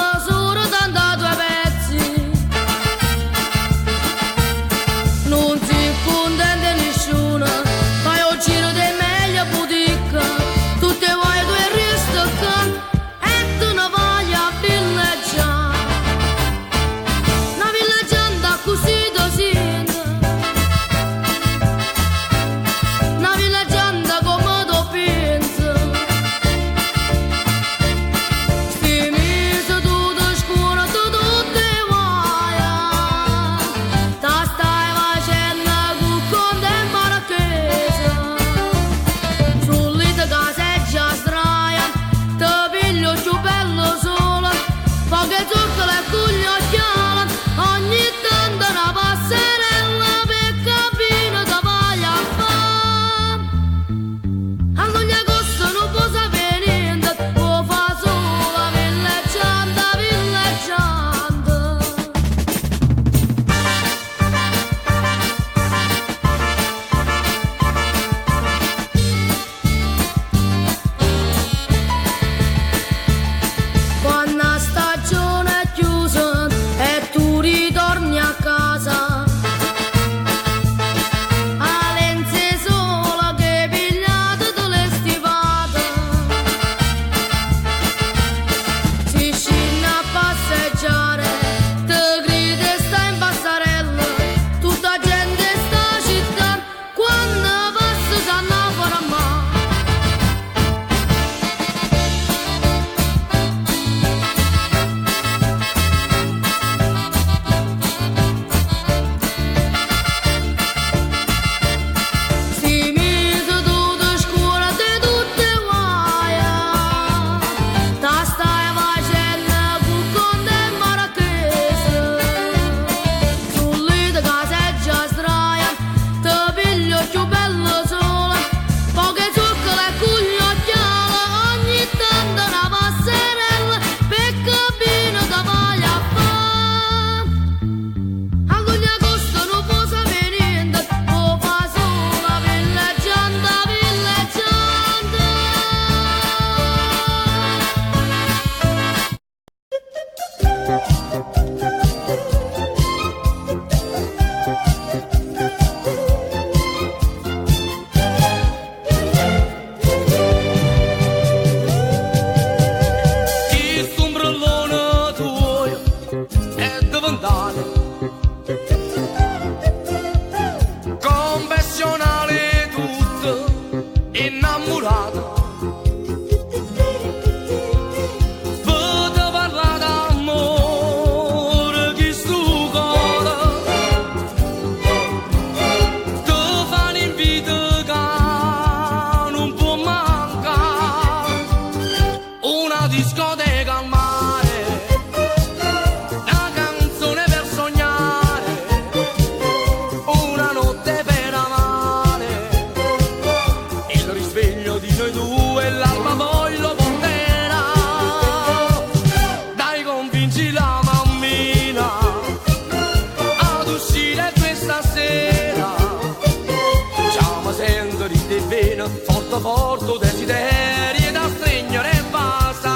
forte desiderio da stringere e basta.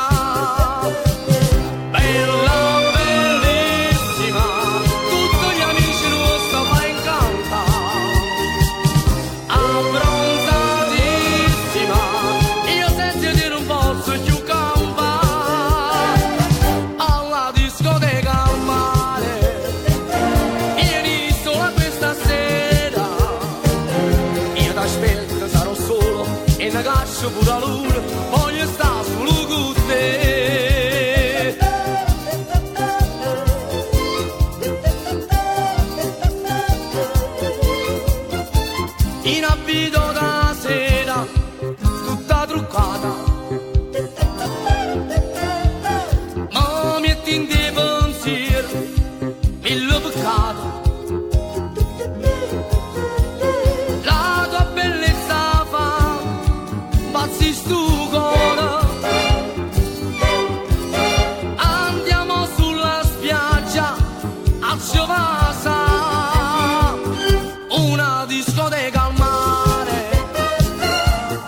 Bella, bellissima, tutti gli amici nostri fa incanta. Abbronzatissima, io senza di non posso più campare. Alla discoteca al mare, vieni sola questa sera. Io t'aspetto, sarò solo e ne caccio pure la luna. Voglio stare solo con te. In abito da sera, tutta truccata, ma metti in te pensiero, mille peccati. La tua bellezza fa pazzi stu cuore. Andiamo sulla spiaggia a Ciovasa, una discoteca al mare,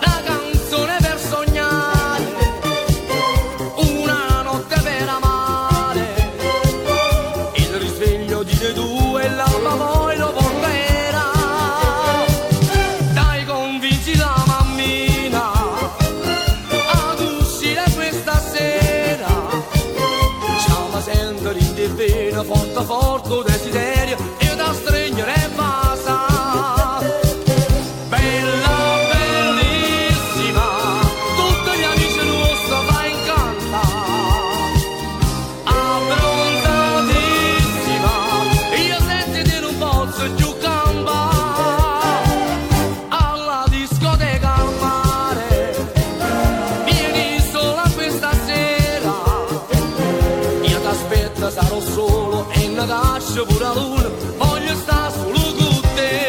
una canzone per sognare, una notte per amare. Il risveglio di te due e l'alba poi lo porterà. Dai, convinci la mammina ad uscire questa sera. Facciamo sentere in te vena forte forte desiderio, io da stringere e basta. Bella, bellissima, tutti gli amici nostri fa incanta. Abbronzatissima, io senza di non posso più campare. Alla discoteca al mare, vieni sola questa sera. Io t'aspetto, sarò solo e ne caccio pure la luna. Voglio stare solo con te.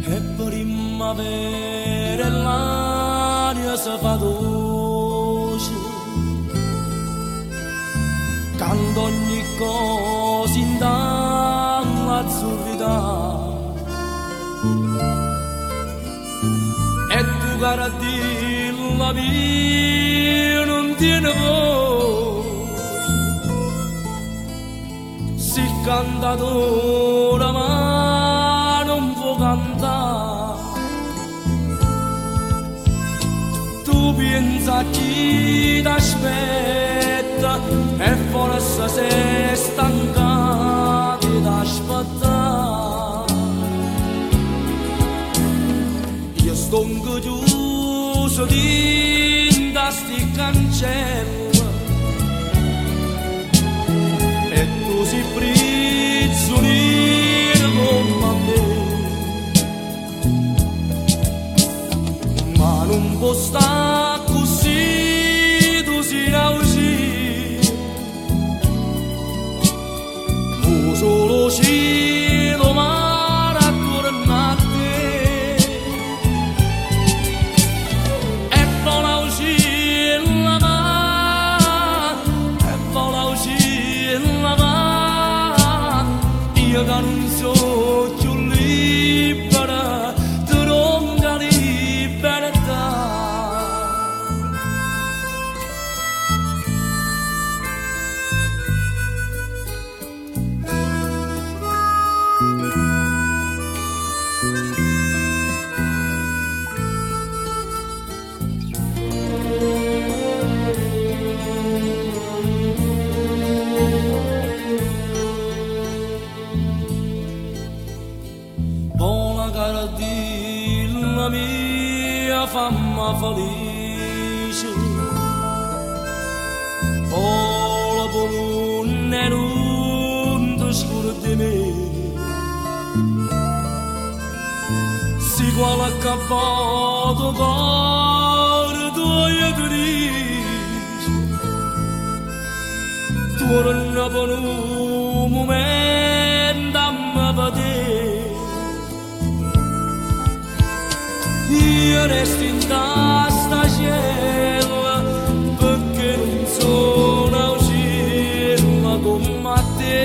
E primavera e l'aria si fa dolce, canto ogni cosa in dall'azzurrità. E tu cara la mia non tiene voce, si cantatore ma non può cantare. Tu pensa a chi t'aspetta e forse sei stancato d'aspettare. Io sto chiuso dintre sti cancelli e tu si prigioniero come me. Ma non può stare così, tu si uscire. Tu solo cielo mare attorno a te. E vola uscire la mano, e vola uscire la mano. Io che non so più libera, tu non la libertà. la mia famma felice igual acabado por tuoi triste. Tu non per un momento a me vedere. Io resto in sta cielo perché non sono uscito come te.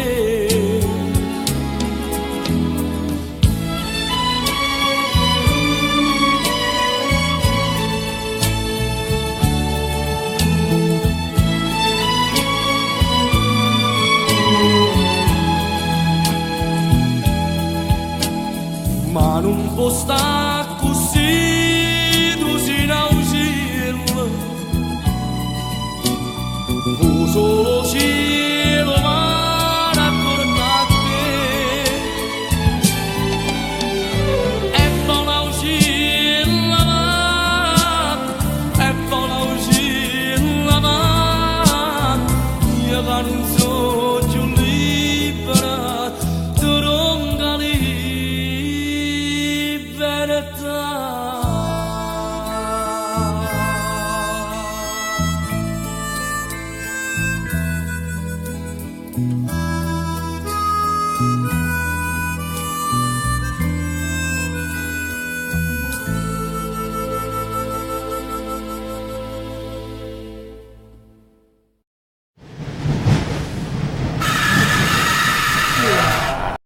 Ma non può stare